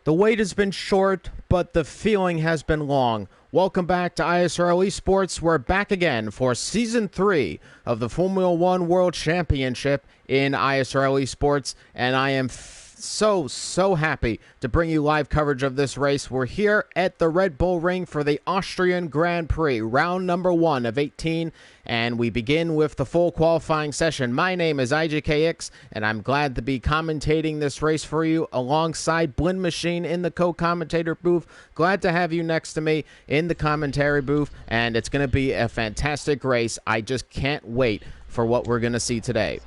The wait has been short, but the feeling has been long. Welcome back to ISRL Esports. We're back again for Season 3 of the Formula 1 World Championship in ISRL Esports, and I am so happy to bring you live coverage of this race. We're here at the Red Bull Ring for the Austrian Grand Prix, round number 1 of 18, and we begin with the full qualifying session. My name is IJKX, and I'm glad to be commentating this race for you alongside Blend Machine in the co-commentator booth. Glad to have you next to me in the commentary booth, and it's going to be a fantastic race. I just can't wait for what we're going to see today.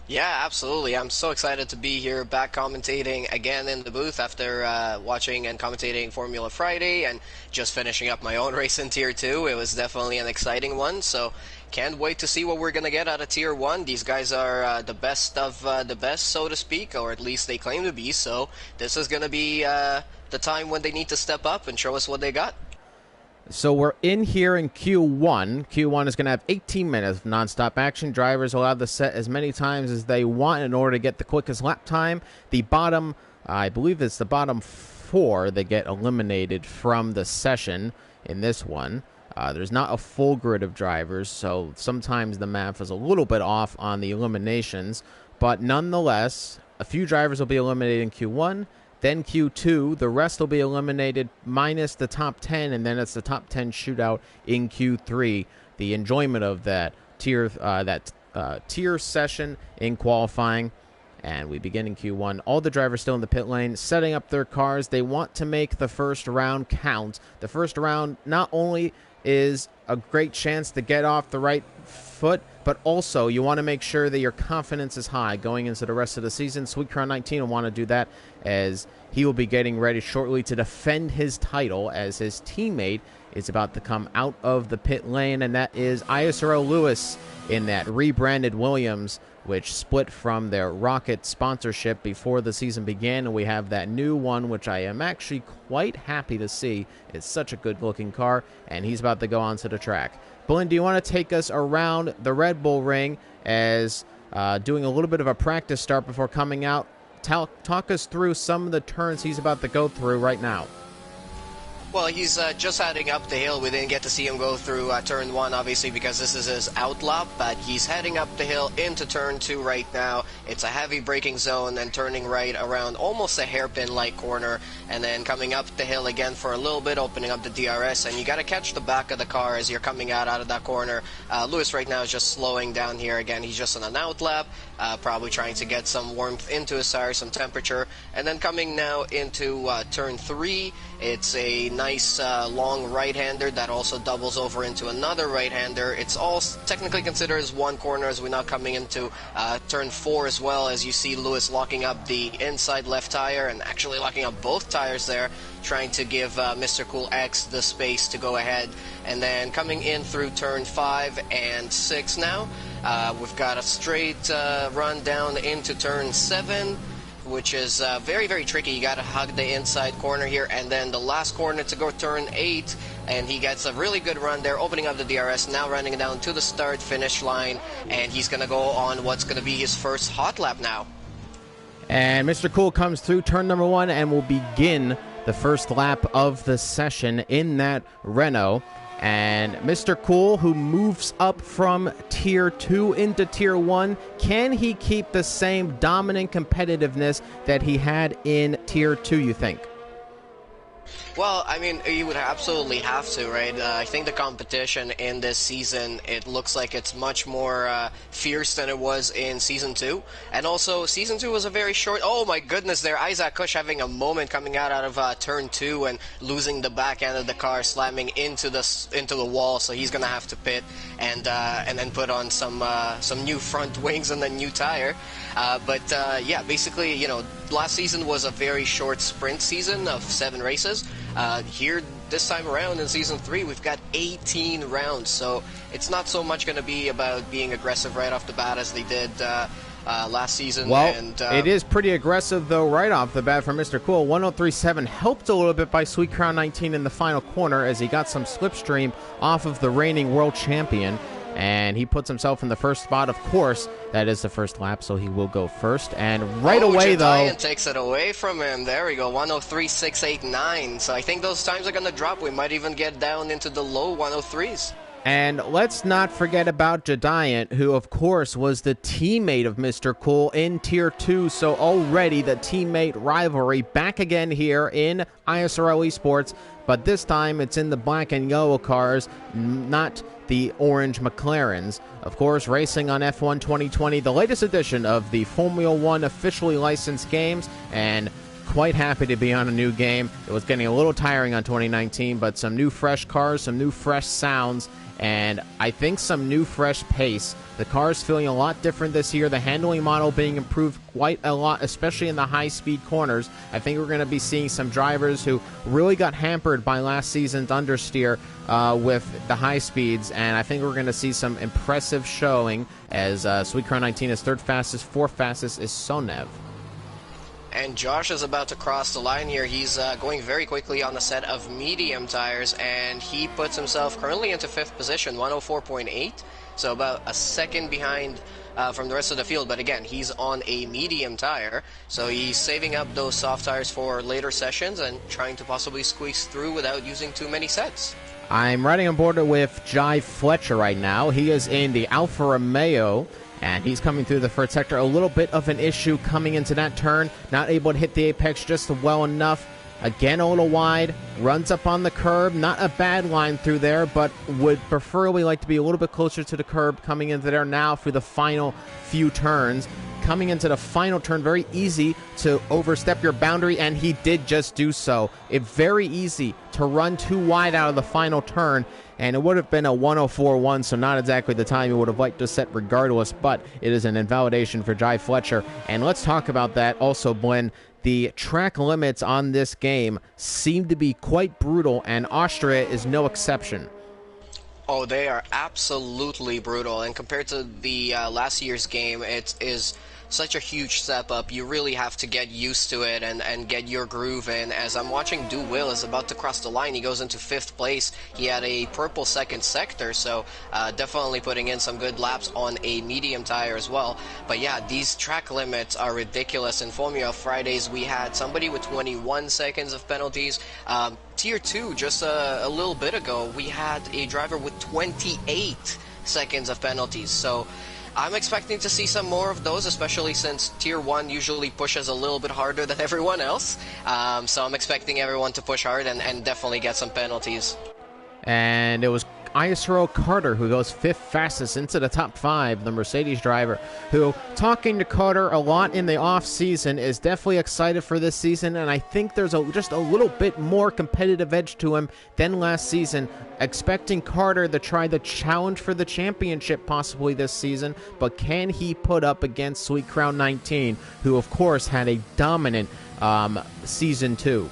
Yeah, absolutely. I'm so excited to be here back commentating again in the booth after watching and commentating Formula Friday and just finishing up my own race in Tier 2. It was definitely an exciting one, so can't wait to see what we're going to get out of Tier 1. These guys are the best of the best, so to speak, or at least they claim to be, so this is going to be the time when they need to step up and show us what they got. So we're in here in Q1. Q1 is going to have 18 minutes of non-stop action. Drivers are allowed to set as many times as they want in order to get the quickest lap time. The bottom, I believe it's the bottom 4 that get eliminated from the session in this one. There's not a full grid of drivers, so sometimes the math is a little bit off on the eliminations. But nonetheless, a few drivers will be eliminated in Q1. Then Q2, the rest will be eliminated minus the top 10, and then it's the top 10 shootout in Q3. The enjoyment of that tier session in qualifying, and we begin in Q1. All the drivers still in the pit lane, setting up their cars. They want to make the first round count. The first round not only is a great chance to get off the right foot, but also you want to make sure that your confidence is high going into the rest of the season. SweetCrown19 will want to do that as he will be getting ready shortly to defend his title as his teammate is about to come out of the pit lane, and that is ISRL Lewis in that rebranded Williams, which split from their Rocket sponsorship before the season began, and we have that new one, which I am actually quite happy to see. It's such a good-looking car, and he's about to go onto the track. Blend, do you want to take us around the Red Bull Ring as doing a little bit of a practice start before coming out? Talk us through some of the turns he's about to go through right now. Well, he's just heading up the hill. We didn't get to see him go through turn 1, obviously, because this is his out lap, but he's heading up the hill into turn 2 right now. It's a heavy braking zone and turning right around almost a hairpin-like corner, and then coming up the hill again for a little bit, opening up the DRS, and you got to catch the back of the car as you're coming out of that corner. Lewis right now is just slowing down here. Again, he's just on an out lap, probably trying to get some warmth into his tires, some temperature, and then coming now into turn 3, it's a nice long right-hander that also doubles over into another right-hander. It's all technically considered as one corner as we're now coming into turn 4 as well, as you see Lewis locking up the inside left tire and actually locking up both tires there, trying to give Mr. Cool X the space to go ahead. And then coming in through turn 5 and 6 now, we've got a straight run down into turn 7, which is very, very tricky. You got to hug the inside corner here, and then the last corner to go turn 8, and he gets a really good run there, opening up the DRS, now running down to the start-finish line, and he's going to go on what's going to be his first hot lap now. And Mr. Cool comes through turn number 1 and will begin the first lap of the session in that Renault. And Mr. Cool, who moves up from Tier 2 into Tier 1, can he keep the same dominant competitiveness that he had in Tier 2, you think? Well, I mean, you would absolutely have to, right? I think the competition in this season, it looks like it's much more fierce than it was in Season 2. And also, Season 2 was a very short... Oh my goodness, there, Isaac Kush having a moment coming out of Turn 2 and losing the back end of the car, slamming into the wall, so he's going to have to pit and then put on some new front wings and a new tire. Yeah, basically, you know, last season was a very short sprint season of 7 races. Here, this time around in Season 3, we've got 18 rounds, so it's not so much going to be about being aggressive right off the bat as they did last season. Well, it is pretty aggressive, though, right off the bat from Mr. Cool. 103.7 helped a little bit by SweetCrown19 in the final corner as he got some slipstream off of the reigning world champion. and he puts himself in the first spot. Of course, that is the first lap, so he will go first. And right away, though, takes it away from him. There we go, 103.689. So I think those times are going to drop. We might even get down into the low 103s. And let's not forget about Jediant, who, of course, was the teammate of Mr. Cool in Tier 2. So already the teammate rivalry back again here in ISRL Esports. But this time it's in the black and yellow cars, not the orange McLarens. Of course, racing on F1 2020, the latest edition of the Formula 1 officially licensed games. And quite happy to be on a new game. It was getting a little tiring on 2019, but some new fresh cars, some new fresh sounds, and I think some new fresh pace. The car's feeling a lot different this year. The handling model being improved quite a lot, especially in the high-speed corners. I think we're going to be seeing some drivers who really got hampered by last season's understeer with the high speeds, and I think we're going to see some impressive showing as Sweet Crown 19 is third fastest, fourth fastest is Sonev. And Josh is about to cross the line here. He's going very quickly on a set of medium tires, and he puts himself currently into fifth position, 104.8, so about a second behind from the rest of the field. But again, he's on a medium tire, so he's saving up those soft tires for later sessions and trying to possibly squeeze through without using too many sets. I'm riding on board with Jai Fletcher right now. He is in the Alfa Romeo, and he's coming through the first sector. A little bit of an issue coming into that turn. Not able to hit the apex just well enough. Again, a little wide. Runs up on the curb. Not a bad line through there, but would preferably like to be a little bit closer to the curb coming into there now for the final few turns. Coming into the final turn, very easy to overstep your boundary, and he did just do so. It's very easy to run too wide out of the final turn, and it would have been a 104.1, so not exactly the time you would have liked to set regardless, but it is an invalidation for Jai Fletcher. And let's talk about that also, Blinn. The track limits on this game seem to be quite brutal, and Austria is no exception. Oh, they are absolutely brutal, and compared to the last year's game, it is such a huge step up. You really have to get used to it and get your groove in. As I'm watching, Du Will is about to cross the line. He goes into fifth place. He had a purple second sector, so definitely putting in some good laps on a medium tire as well. But yeah, these track limits are ridiculous. In Formula Fridays, we had somebody with 21 seconds of penalties. Tier 2, just a little bit ago, we had a driver with 28 seconds of penalties. So I'm expecting to see some more of those, especially since Tier 1 usually pushes a little bit harder than everyone else. So I'm expecting everyone to push hard and definitely get some penalties. And it was ISRL Carter who goes fifth fastest into the top five, the Mercedes driver, who, talking to Carter a lot in the off-season, is definitely excited for this season, and I think there's just a little bit more competitive edge to him than last season. Expecting Carter to try the challenge for the championship possibly this season, but can he put up against Sweet Crown 19, who of course had a dominant Season 2?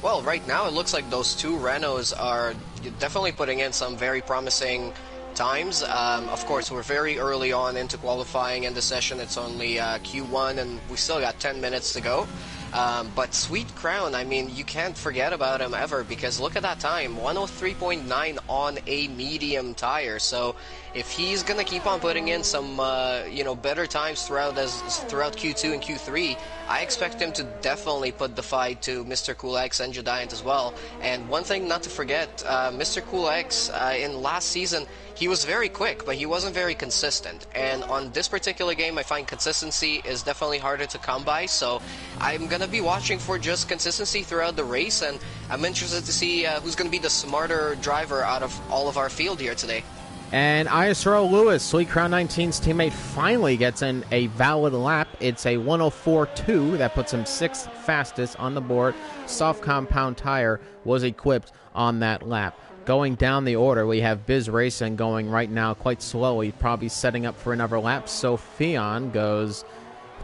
Well, right now it looks like those two Renaults are definitely putting in some very promising times. Of course, we're very early on into qualifying in the session. It's only Q1 and we still got 10 minutes to go. But Sweet Crown, I mean, you can't forget about him ever, because look at that time, 103.9 on a medium tire. So if he's gonna keep on putting in some better times throughout Q2 and Q3, I expect him to definitely put the fight to Mr. Cool X and Jediant as well. And one thing not to forget, Mr. Cool X in last season, he was very quick, but he wasn't very consistent. And on this particular game, I find consistency is definitely harder to come by. So I'm going to be watching for just consistency throughout the race, and I'm interested to see who's going to be the smarter driver out of all of our field here today. And ISRL Lewis, Sweet Crown 19's teammate, finally gets in a valid lap. It's a 104.2 that puts him sixth fastest on the board. Soft compound tire was equipped on that lap. Going down the order, we have Biz Racing going right now quite slowly, probably setting up for another lap. Sophion goes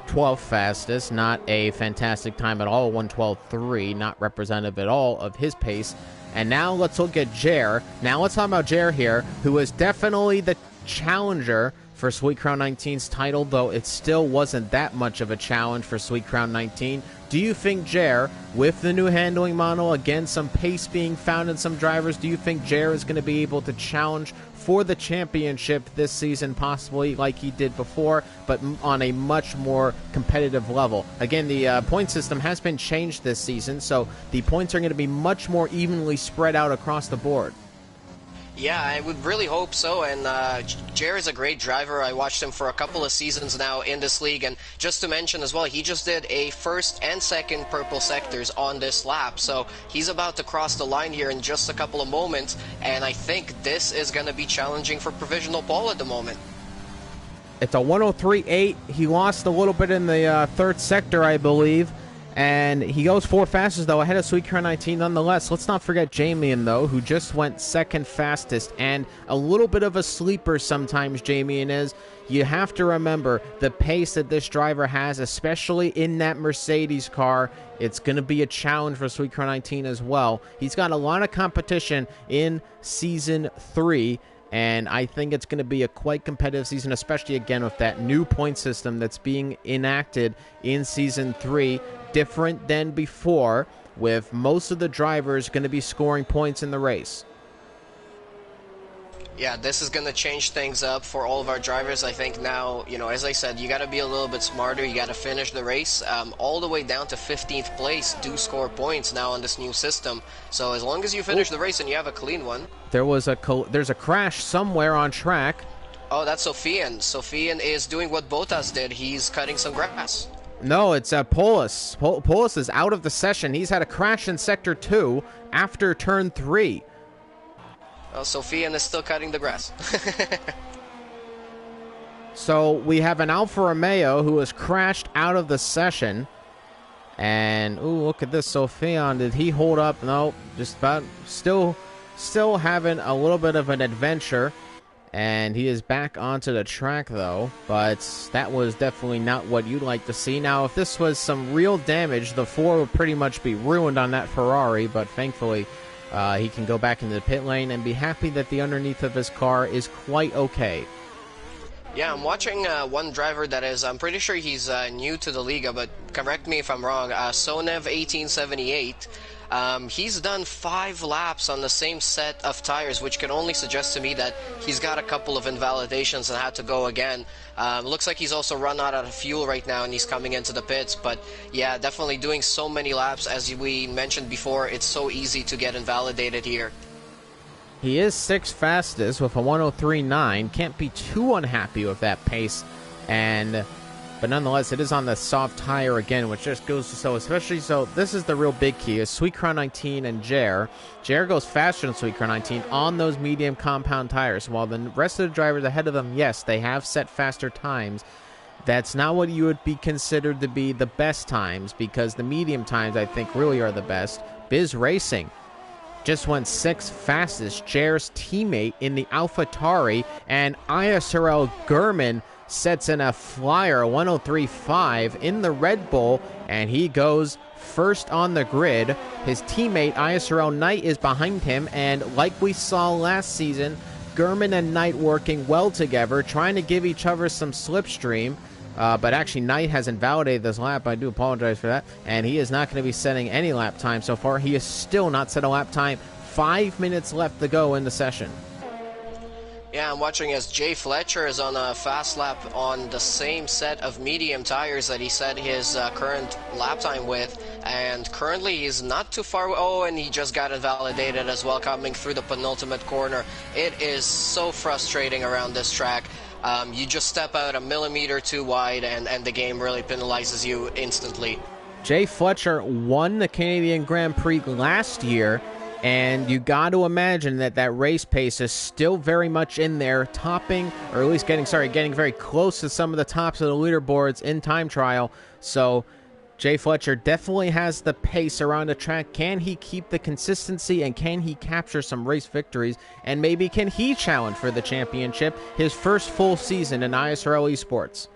12th fastest, not a fantastic time at all, 112.3, not representative at all of his pace. And now let's look at Jer. Now let's talk about Jer here, who is definitely the challenger for Sweet Crown 19's title, though it still wasn't that much of a challenge for Sweet Crown 19. Do you think Jer, with the new handling model, again, some pace being found in some drivers, do you think Jer is going to be able to challenge for the championship this season, possibly like he did before, but on a much more competitive level. Again, the point system has been changed this season, so the points are going to be much more evenly spread out across the board. Yeah, I would really hope so, and Jer is a great driver. I watched him for a couple of seasons now in this league, and just to mention as well, he just did a first and second purple sectors on this lap, so he's about to cross the line here in just a couple of moments, and I think this is going to be challenging for provisional pole at the moment. It's a 103.8. He lost a little bit in the third sector, I believe. And he goes 4 fastest, though, ahead of Sweet Car 19 nonetheless. Let's not forget Jamian, though, who just went second fastest. And a little bit of a sleeper sometimes, Jamian is. You have to remember the pace that this driver has, especially in that Mercedes car. It's going to be a challenge for Sweet Car 19 as well. He's got a lot of competition in Season 3. And I think it's going to be a quite competitive season, especially, again, with that new point system that's being enacted in Season 3. Different than before, with most of the drivers going to be scoring points in the race. Yeah, this is going to change things up for all of our drivers. I think now, you know, as I said, you got to be a little bit smarter. You got to finish the race. All the way down to 15th place do score points now on this new system. So as long as you finish the race and you have a clean one. There's a crash somewhere on track. Oh, that's Sofian. Sofian is doing what Bottas did. He's cutting some grass. No, it's Polis. Polis is out of the session. He's had a crash in Sector 2 after Turn 3. Oh, Sofian is still cutting the grass. So we have an Alfa Romeo who has crashed out of the session. And, ooh, look at this. Sofian, did he hold up? No, just about still having a little bit of an adventure. And he is back onto the track, though, but that was definitely not what you'd like to see. Now, if this was some real damage, the floor would pretty much be ruined on that Ferrari, but thankfully he can go back into the pit lane and be happy that the underneath of his car is quite okay. Yeah, I'm watching one driver that is, I'm pretty sure he's new to the Liga, but correct me if I'm wrong, Sonev1878. He's done 5 laps on the same set of tires, which can only suggest to me that he's got a couple of invalidations and had to go again. Looks like he's also run out of fuel right now and he's coming into the pits. But yeah, definitely doing so many laps. As we mentioned before, it's so easy to get invalidated here. He is 6th fastest with a 103.9. Can't be too unhappy with that pace. But nonetheless, it is on the soft tire again, which just goes to show, especially so. This is the real big key: is Sweet Car 19 and Jer. Jer goes faster than Sweet Car 19 on those medium compound tires. While the rest of the drivers ahead of them, yes, they have set faster times. That's not what you would be considered to be the best times, because the medium times, I think, really are the best. Biz Racing just went 6th fastest. Jer's teammate in the AlphaTauri, and ISRL Gurman sets in a flyer, 103.5 in the Red Bull, and he goes first on the grid. His teammate, ISRL Knight, is behind him, and like we saw last season, Gurman and Knight working well together, trying to give each other some slipstream. But actually, Knight has invalidated this lap. I do apologize for that. And he is not going to be setting any lap time so far. He is still not set a lap time. 5 minutes left to go in the session. Yeah, I'm watching as Jay Fletcher is on a fast lap on the same set of medium tires that he set his current lap time with. And currently he's not too far. Oh, and he just got invalidated as well coming through the penultimate corner. It is so frustrating around this track. You just step out a millimeter too wide and the game really penalizes you instantly. Jay Fletcher won the Canadian Grand Prix last year, and you got to imagine that that race pace is still very much in there, topping, or at least getting very close to some of the tops of the leaderboards in time trial. So Jay Fletcher definitely has the pace around the track. Can he keep the consistency, and can he capture some race victories? And maybe can he challenge for the championship, his first full season in ISRL Esports?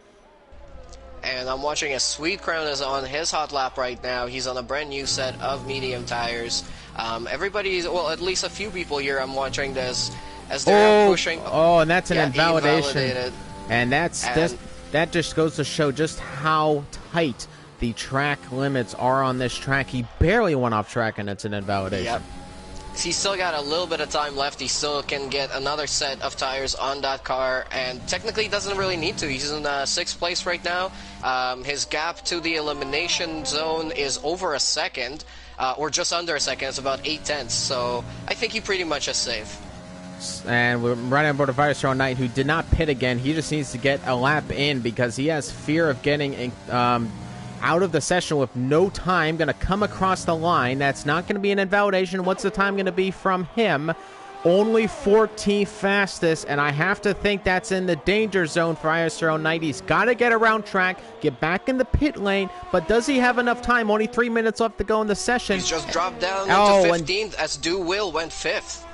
And I'm watching as Sweet Crown is on his hot lap right now. He's on a brand new set of medium tires. Everybody's, well, at least a few people here I'm watching this as they're pushing. Oh, and that's an invalidation. And that just goes to show just how tight the track limits are on this track. He barely went off track, and it's an invalidation. Yep. he's still got a little bit of time left. He still can get another set of tires on that car, and technically doesn't really need to. He's in 6th place right now. His gap to the elimination zone is over a second, or just under a second. It's about 8/10, so I think he pretty much is safe. And we're right on board of ISRL Knight, who did not pit again. He just needs to get a lap in because he has fear of getting out of the session with no time. Going to come across the line. That's not going to be an invalidation. What's the time going to be from him? Only 14th fastest, and I have to think that's in the danger zone for ISRL Knight. He's got to get around track, get back in the pit lane, but does he have enough time? Only 3 minutes left to go in the session. He's just dropped down into 15th as Do Will went 5th.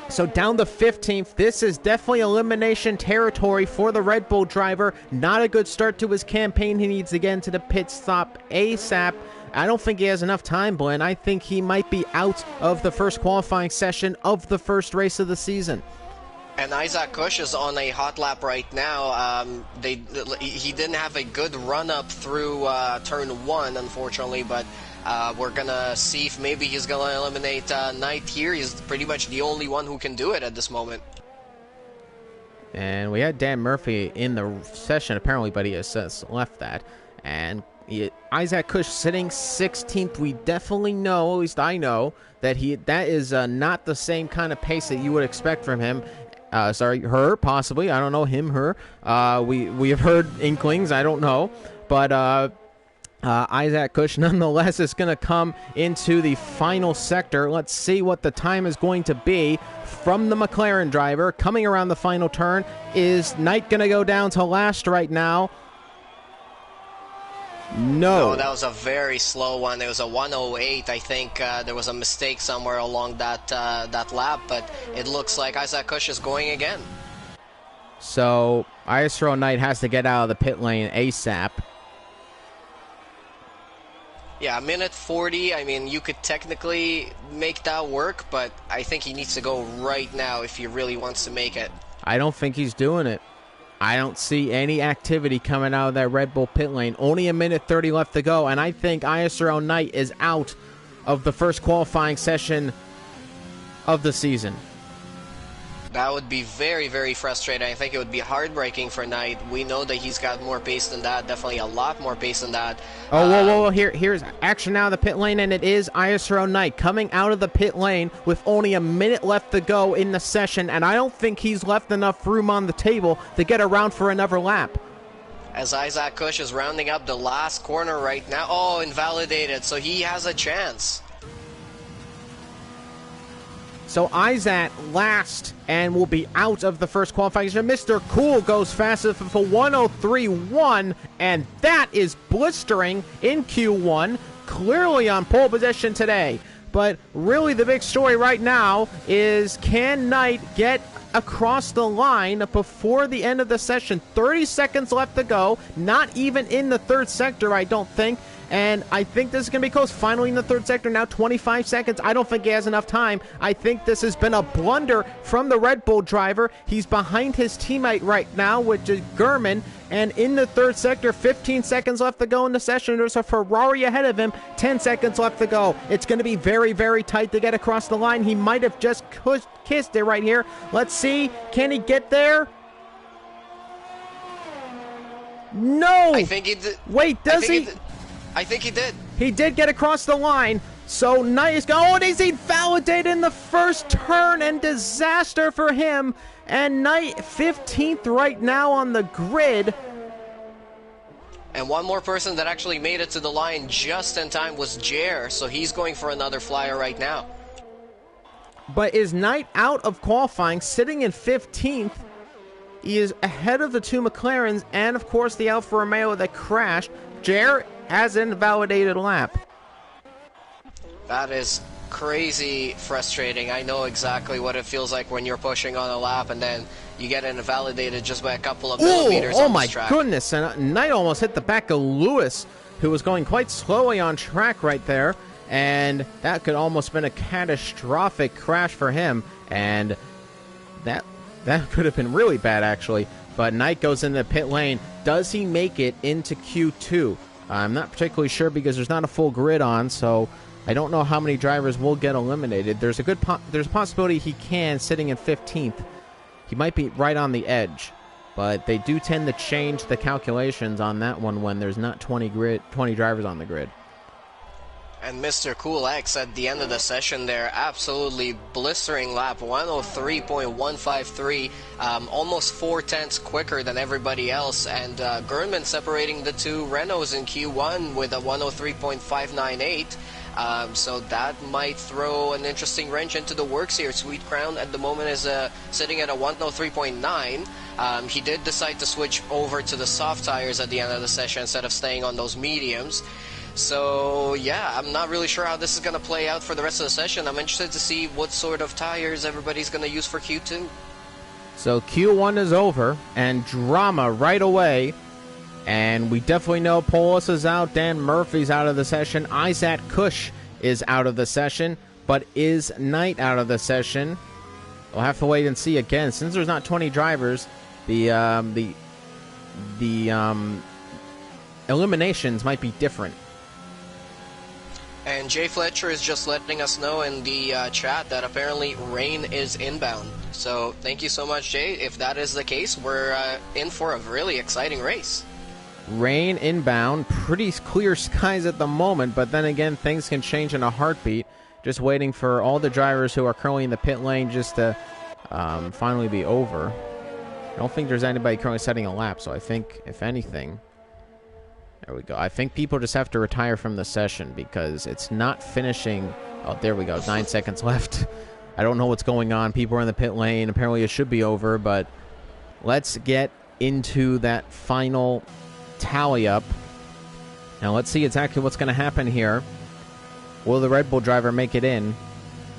So down to 15th, this is definitely elimination territory for the Red Bull driver. Not a good start to his campaign. He needs to get into the pit stop ASAP. I don't think he has enough time, Blaine. I think he might be out of the first qualifying session of the first race of the season. And Isaac Kush is on a hot lap right now. He didn't have a good run-up through turn 1, unfortunately, but we're going to see if maybe he's going to eliminate Knight here. He's pretty much the only one who can do it at this moment. And we had Dan Murphy in the session, apparently, but he has left that. And Isaac Kush sitting 16th. We definitely know, at least I know, that that is not the same kind of pace that you would expect from him. Sorry, her, possibly. I don't know, him, her. We have heard inklings. I don't know. But Isaac Kush, nonetheless, is going to come into the final sector. Let's see what the time is going to be from the McLaren driver. Coming around the final turn, is Knight going to go down to last right now? No, that was a very slow one. It was a 108. I think there was a mistake somewhere along that lap, but it looks like Isaac Kush is going again. So ISRL Knight has to get out of the pit lane ASAP. Yeah, a minute 40. I mean, you could technically make that work, but I think he needs to go right now if he really wants to make it. I don't think he's doing it. I don't see any activity coming out of that Red Bull pit lane. Only a minute 30 left to go, and I think ISRL Knight is out of the first qualifying session of the season. That would be very, very frustrating. I think it would be heartbreaking for Knight. We know that he's got more pace than that, definitely a lot more pace than that. Oh, whoa. Here's action now in the pit lane, and it is ISRL Knight coming out of the pit lane with only a minute left to go in the session, and I don't think he's left enough room on the table to get around for another lap. As Isaac Kush is rounding up the last corner right now. Oh, invalidated, so he has a chance. So Isaac last and will be out of the first qualification. Mr. Cool goes fastest for 103.1, and that is blistering in Q1, clearly on pole position today. But really the big story right now is, can Knight get across the line before the end of the session? 30 seconds left to go, not even in the third sector, I don't think. And I think this is going to be close. Finally in the third sector, now 25 seconds. I don't think he has enough time. I think this has been a blunder from the Red Bull driver. He's behind his teammate right now, which is Gurman. And in the third sector, 15 seconds left to go in the session. There's a Ferrari ahead of him, 10 seconds left to go. It's going to be very, very tight to get across the line. He might have just kissed it right here. Let's see. Can he get there? No! I think he did. Wait, does he? I think he did. He did get across the line. So Knight is going. Oh, he's invalidated in the first turn, and disaster for him. And Knight 15th right now on the grid. And one more person that actually made it to the line just in time was Jer, so he's going for another flyer right now. But is Knight out of qualifying, sitting in 15th? He is ahead of the two McLarens and, of course, the Alfa Romeo that crashed. Jer has an invalidated lap. That is crazy frustrating. I know exactly what it feels like when you're pushing on a lap and then you get invalidated just by a couple of millimeters on this track. Oh my goodness, and Knight almost hit the back of Lewis, who was going quite slowly on track right there, and that could almost been a catastrophic crash for him, and that could have been really bad actually. But Knight goes into the pit lane. Does he make it into Q2? I'm not particularly sure because there's not a full grid on, so I don't know how many drivers will get eliminated. There's a possibility he can, sitting in 15th. He might be right on the edge, but they do tend to change the calculations on that one when there's not 20 drivers on the grid. And Mr. Cool X at the end of the session there, absolutely blistering lap, 103.153, almost 0.4 quicker than everybody else, and Gernman separating the two Renaults in Q1 with a 103.598. So that might throw an interesting wrench into the works here. Sweet Crown at the moment is sitting at a 103.9. He did decide to switch over to the soft tires at the end of the session instead of staying on those mediums. So, yeah, I'm not really sure how this is going to play out for the rest of the session. I'm interested to see what sort of tires everybody's going to use for Q2. So Q1 is over, and drama right away. And we definitely know Polis is out, Dan Murphy's out of the session, Isaac Kush is out of the session, but is Knight out of the session? We'll have to wait and see again. Since there's not 20 drivers, the eliminations might be different. And Jay Fletcher is just letting us know in the chat that apparently rain is inbound. So thank you so much, Jay. If that is the case, we're in for a really exciting race. Rain inbound, pretty clear skies at the moment, but then again, things can change in a heartbeat. Just waiting for all the drivers who are currently in the pit lane just to finally be over. I don't think there's anybody currently setting a lap, so I think, if anything... There we go. I think people just have to retire from the session because it's not finishing. Oh, there we go. 9 seconds left. I don't know what's going on. People are in the pit lane. Apparently it should be over, but let's get into that final tally up. Now let's see exactly what's going to happen here. Will the Red Bull driver make it in?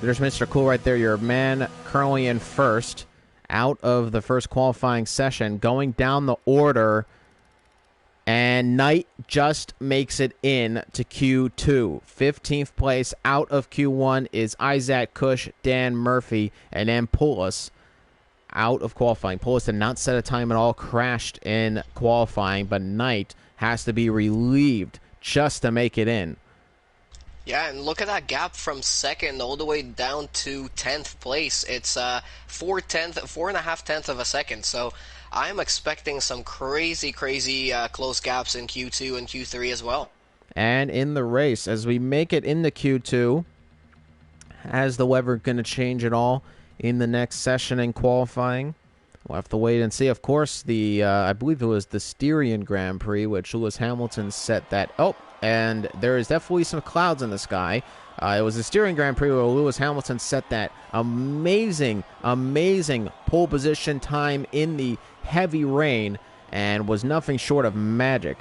There's Mr. Cool right there. Your man currently in first, out of the first qualifying session. Going down the order... And Knight just makes it in to Q2. 15th place out of Q1 is Isaac Kush, Dan Murphy, and then Poulos out of qualifying. Poulos did not set a time at all, crashed in qualifying, but Knight has to be relieved just to make it in. Yeah, and look at that gap from second all the way down to 10th place. It's 4.5 tenths of a second, so... I'm expecting some crazy close gaps in Q2 and Q3 as well. And in the race, as we make it into Q2, has the weather going to change at all in the next session in qualifying? We'll have to wait and see. Of course, the I believe it was the Styrian Grand Prix, which Lewis Hamilton set that. Oh, and there is definitely some clouds in the sky. It was the Styrian Grand Prix where Lewis Hamilton set that amazing pole position time in the heavy rain and was nothing short of magic.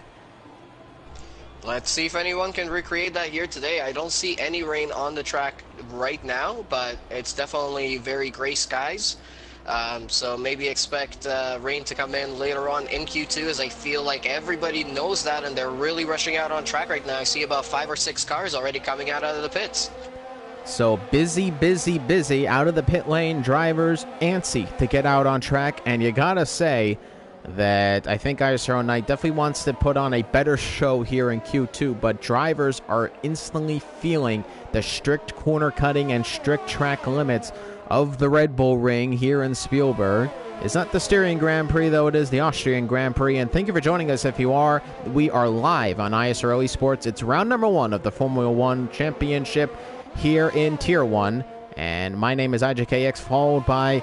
Let's see if anyone can recreate that here today. I don't see any rain on the track right now, but it's definitely very gray skies. So maybe expect rain to come in later on in Q2, as I feel like everybody knows that and they're really rushing out on track right now. I see about 5 or 6 cars already coming out of the pits. So busy out of the pit lane, drivers antsy to get out on track, and you gotta say that I think ISRL Knight definitely wants to put on a better show here in Q2, but drivers are instantly feeling the strict corner cutting and strict track limits of the Red Bull Ring here in Spielberg. It's not the Styrian Grand Prix, though it is the Austrian Grand Prix, and thank you for joining us if you are. We are live on ISRL Esports. It's round number 1 of the Formula 1 Championship here in Tier 1, and my name is IJKX, followed by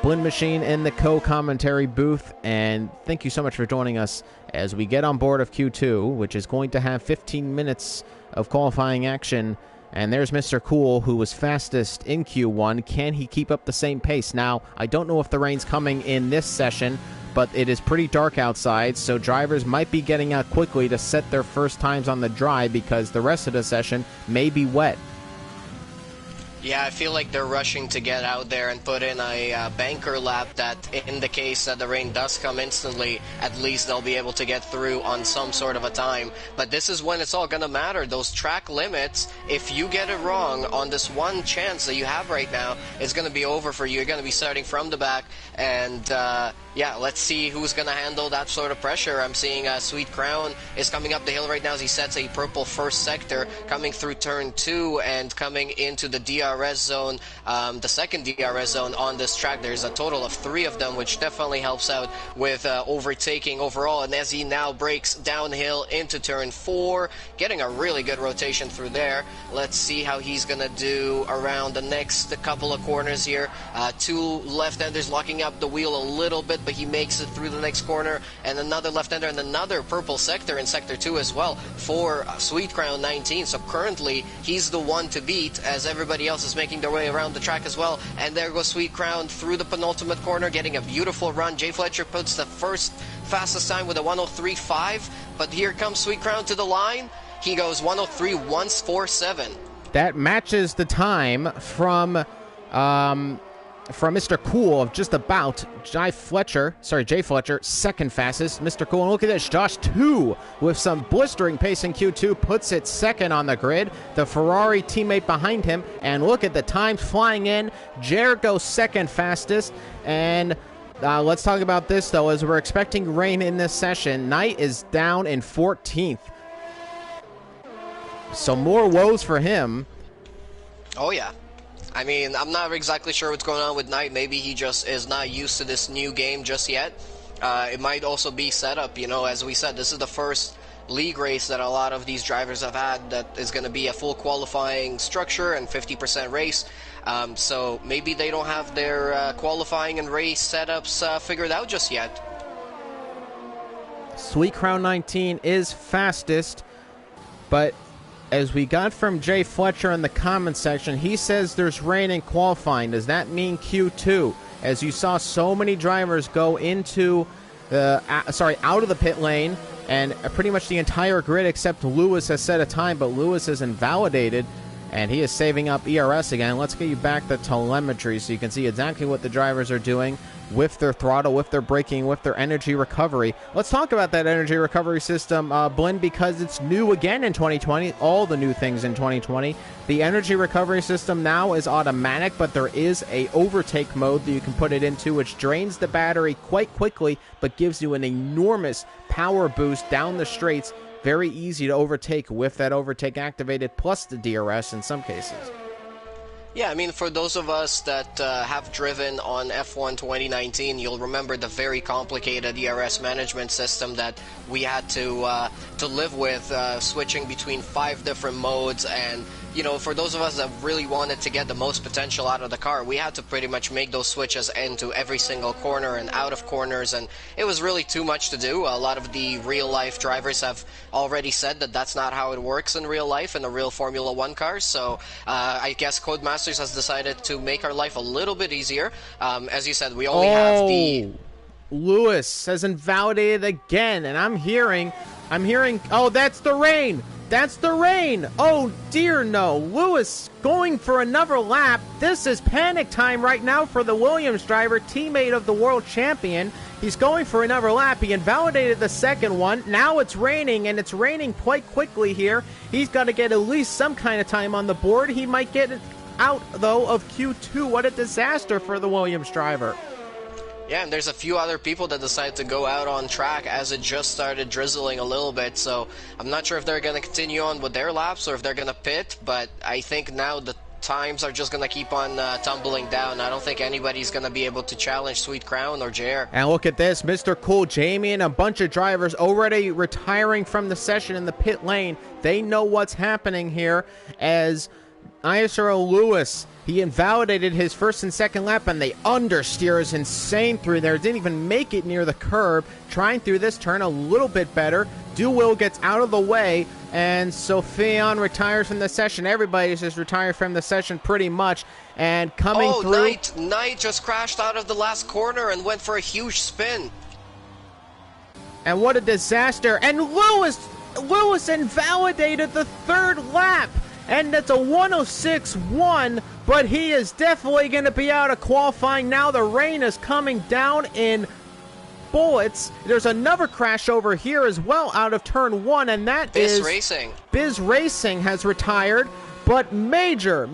Blind Machine in the co-commentary booth, and thank you so much for joining us as we get on board of Q2, which is going to have 15 minutes of qualifying action. And there's Mr. Cool, who was fastest in Q1. Can he keep up the same pace? Now, I don't know if the rain's coming in this session, but it is pretty dark outside, so drivers might be getting out quickly to set their first times on the dry because the rest of the session may be wet. Yeah, I feel like they're rushing to get out there and put in a banker lap that, in the case that the rain does come instantly, at least they'll be able to get through on some sort of a time. But this is when it's all going to matter. Those track limits, if you get it wrong on this one chance that you have right now, it's going to be over for you. You're going to be starting from the back. And, yeah, let's see who's going to handle that sort of pressure. I'm seeing Sweet Crown is coming up the hill right now as he sets a purple first sector, coming through turn 2 and coming into the DRS zone, the second DRS zone on this track. There's a total of 3 of them, which definitely helps out with overtaking overall. And as he now breaks downhill into turn 4, getting a really good rotation through there. Let's see how he's going to do around the next couple of corners here. 2 left-handers locking up the wheel a little bit, but he makes it through the next corner, and another left-hander and another purple sector in sector 2 as well for Sweet Crown 19. So currently he's the one to beat as everybody else is making their way around the track as well. And there goes Sweet Crown through the penultimate corner, getting a beautiful run. Jay Fletcher puts the first fastest time with a 103.5, but here comes Sweet Crown to the line. He goes 103.147. That matches the time from Mr. Cool of just about Jay Fletcher, second fastest. Mr. Cool, and look at this, Josh 2 with some blistering pace in Q2 puts it second on the grid. The Ferrari teammate behind him, and look at the times flying in. Jared goes second fastest, and let's talk about this though, as we're expecting rain in this session. Knight is down in 14th. So more woes for him. Oh yeah. I mean, I'm not exactly sure what's going on with Knight. Maybe he just is not used to this new game just yet. It might also be set up, you know, as we said, this is the first league race that a lot of these drivers have had that is going to be a full qualifying structure and 50% race. So maybe they don't have their qualifying and race setups figured out just yet. Sweet Crown 19 is fastest, but as we got from Jay Fletcher in the comment section, he says there's rain in qualifying. Does that mean Q2? As you saw so many drivers go into the, out of the pit lane, and pretty much the entire grid except Lewis has set a time, but Lewis is invalidated, and he is saving up ERS again. Let's get you back the telemetry so you can see exactly what the drivers are doing with their throttle, with their braking, with their energy recovery. Let's talk about that energy recovery system, Blinn, because it's new again in 2020, all the new things in 2020. The energy recovery system now is automatic, but there is a overtake mode that you can put it into, which drains the battery quite quickly, but gives you an enormous power boost down the straights. Very easy to overtake with that overtake activated, plus the DRS in some cases. Yeah, I mean, for those of us that have driven on F1 2019, you'll remember the very complicated ERS management system that we had to live with, switching between 5 different modes. And, you know, for those of us that really wanted to get the most potential out of the car, we had to pretty much make those switches into every single corner and out of corners, and it was really too much to do. A lot of the real-life drivers have already said that that's not how it works in real life in a real Formula 1 car, so I guess Codemasters has decided to make our life a little bit easier. As you said, we only have the... Lewis has invalidated again, and I'm hearing, oh, that's the rain! That's the rain! Oh dear no! Lewis going for another lap. This is panic time right now for the Williams driver, teammate of the world champion. He's going for another lap. He invalidated the second one. Now it's raining, and it's raining quite quickly here. He's got to get at least some kind of time on the board. He might get out, though, of Q2. What a disaster for the Williams driver. Yeah, and there's a few other people that decided to go out on track as it just started drizzling a little bit, so I'm not sure if they're going to continue on with their laps or if they're going to pit, but I think now the times are just going to keep on tumbling down. I don't think anybody's going to be able to challenge Sweet Crown or JR. And look at this, Mr. Cool, Jamie, and a bunch of drivers already retiring from the session in the pit lane. They know what's happening here as ISRL Lewis, he invalidated his first and second lap, and the understeer is insane through there. Didn't even make it near the curb. Trying through this turn a little bit better. Duwill gets out of the way, and Sophion retires from the session. Everybody's just retired from the session pretty much. And coming through... Knight just crashed out of the last corner and went for a huge spin. And what a disaster. And Lewis invalidated the third lap. and that's a 106.1, but he is definitely going to be out of qualifying. Now the rain is coming down in bullets. There's another crash over here as well out of turn 1, and that is Biz Racing has retired. But major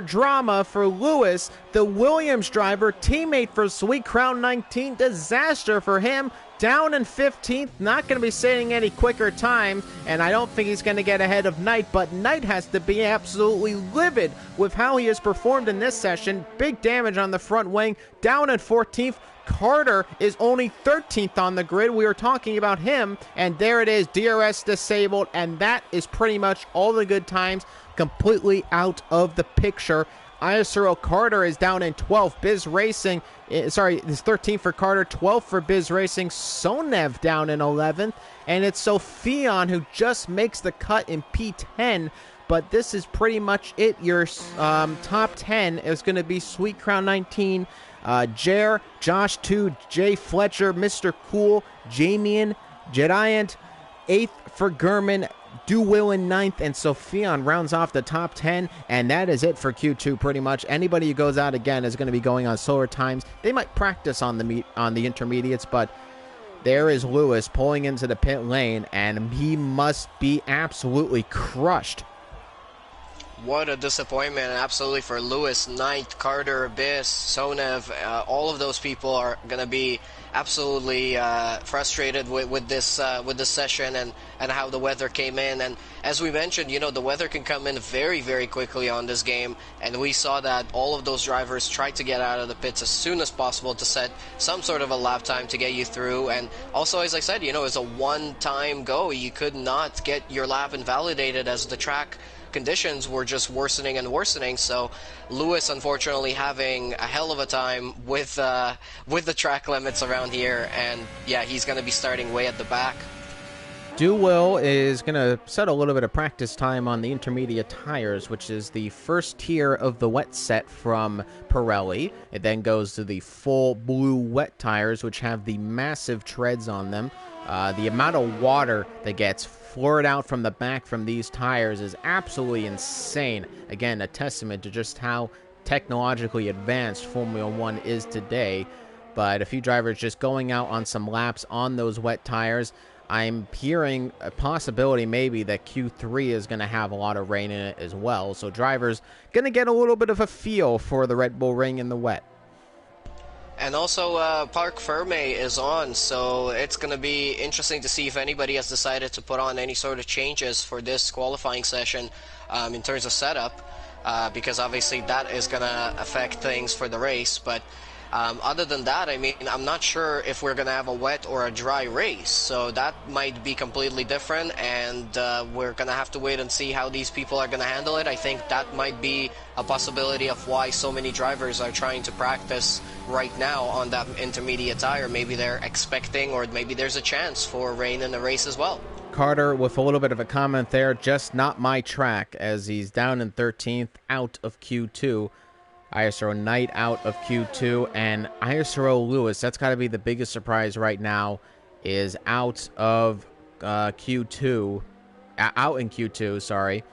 drama for Lewis, the Williams driver, teammate for Sweet Crown 19. Disaster for him. Down in 15th, not going to be setting any quicker time, and I don't think he's going to get ahead of Knight, but Knight has to be absolutely livid with how he has performed in this session. Big damage on the front wing, down in 14th. Carter is only 13th on the grid. We were talking about him, and there it is, DRS disabled, and that is pretty much all the good times completely out of the picture. ISRL Carter is down in 12th. Biz Racing, sorry, it's 13th for Carter, 12th for Biz Racing. Sonev down in 11th. And it's Sophion who just makes the cut in P10. But this is pretty much it. Your top 10 is going to be Sweet Crown 19, Jer, Josh 2, Jay Fletcher, Mr. Cool, Jamian, Jediant, 8th for Gurman, Do Will in 9th, and Sophion rounds off the top 10, and that is it for Q2 pretty much. Anybody who goes out again is going to be going on slower times. They might practice on the intermediates, but there is Lewis pulling into the pit lane, and he must be absolutely crushed. What a disappointment, absolutely, for Lewis, Knight, Carter, Abyss, Sonev. All of those people are going to be absolutely frustrated with this session and how the weather came in. And as we mentioned, you know, the weather can come in very, very quickly on this game. And we saw that all of those drivers tried to get out of the pits as soon as possible to set some sort of a lap time to get you through. And also, as I said, you know, it's a one-time go. You could not get your lap invalidated as the track conditions were just worsening and worsening. So Lewis, unfortunately, having a hell of a time with the track limits around here, and yeah, he's going to be starting way at the back. Will is going to set a little bit of practice time on the intermediate tires, which is the first tier of the wet set from Pirelli. It then goes to the full blue wet tires, which have the massive treads on them. The amount of water that gets floored out from the back from these tires is absolutely insane. Again, a testament to just how technologically advanced Formula 1 is today. But a few drivers just going out on some laps on those wet tires. I'm hearing a possibility maybe that Q3 is going to have a lot of rain in it as well. So drivers going to get a little bit of a feel for the Red Bull Ring in the wet. And also, Parc Ferme is on, so it's going to be interesting to see if anybody has decided to put on any sort of changes for this qualifying session in terms of setup, because obviously that is going to affect things for the race. But other than that, I mean, I'm not sure if we're going to have a wet or a dry race, so that might be completely different, and we're going to have to wait and see how these people are going to handle it. I think that might be a possibility of why so many drivers are trying to practice right now on that intermediate tire. Maybe they're expecting, or maybe there's a chance for rain in the race as well. Carter with a little bit of a comment there, just not my track, as he's down in 13th, out of Q2. ISRO Knight out of Q2, and ISRO Lewis, that's got to be the biggest surprise right now, is out of Q2, out in Q2, sorry.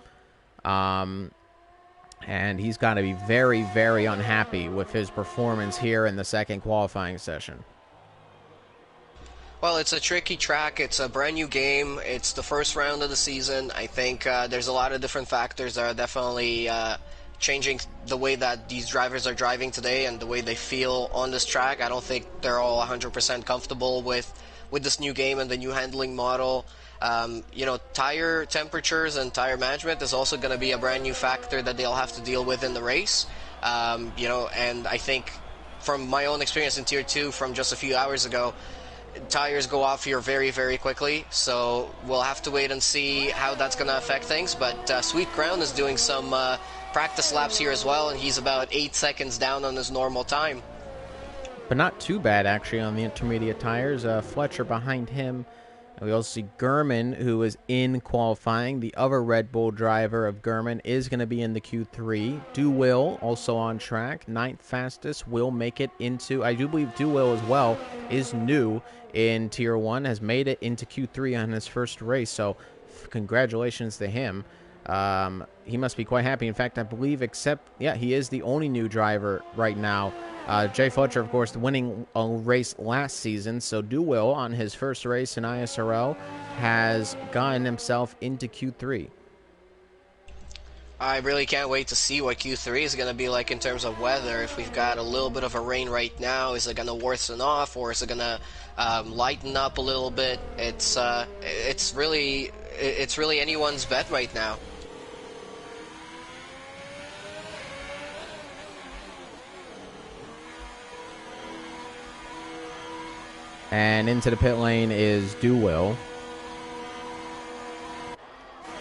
And he's got to be very, very unhappy with his performance here in the second qualifying session. Well, it's a tricky track. It's a brand new game. It's the first round of the season. I think there's a lot of different factors that are definitely changing the way that these drivers are driving today and the way they feel on this track. I don't think they're all 100% comfortable with this new game and the new handling model. You know, tire temperatures and tire management is also going to be a brand new factor that they'll have to deal with in the race. You know, and I think from my own experience in Tier 2 from just a few hours ago, tires go off here very, very quickly. So we'll have to wait and see how that's going to affect things. But Sweet Crown is doing some practice laps here as well, and he's about 8 seconds down on his normal time. But not too bad, actually, on the intermediate tires. Fletcher behind him. And we also see Gurman, who is in qualifying. The other Red Bull driver of Gurman is going to be in the Q3. Will also on track. 9th fastest will make it into, I do believe Will as well is new in Tier 1, has made it into Q3 on his first race. So congratulations to him. He must be quite happy. In fact, I believe he is the only new driver right now. Jay Fletcher, of course, winning a race last season, so Will on his first race in ISRL has gotten himself into Q3. I really can't wait to see what Q3 is going to be like in terms of weather. If we've got a little bit of a rain right now, is it going to worsen off, or is it going to lighten up a little bit? It's really anyone's bet right now. And into the pit lane is Will.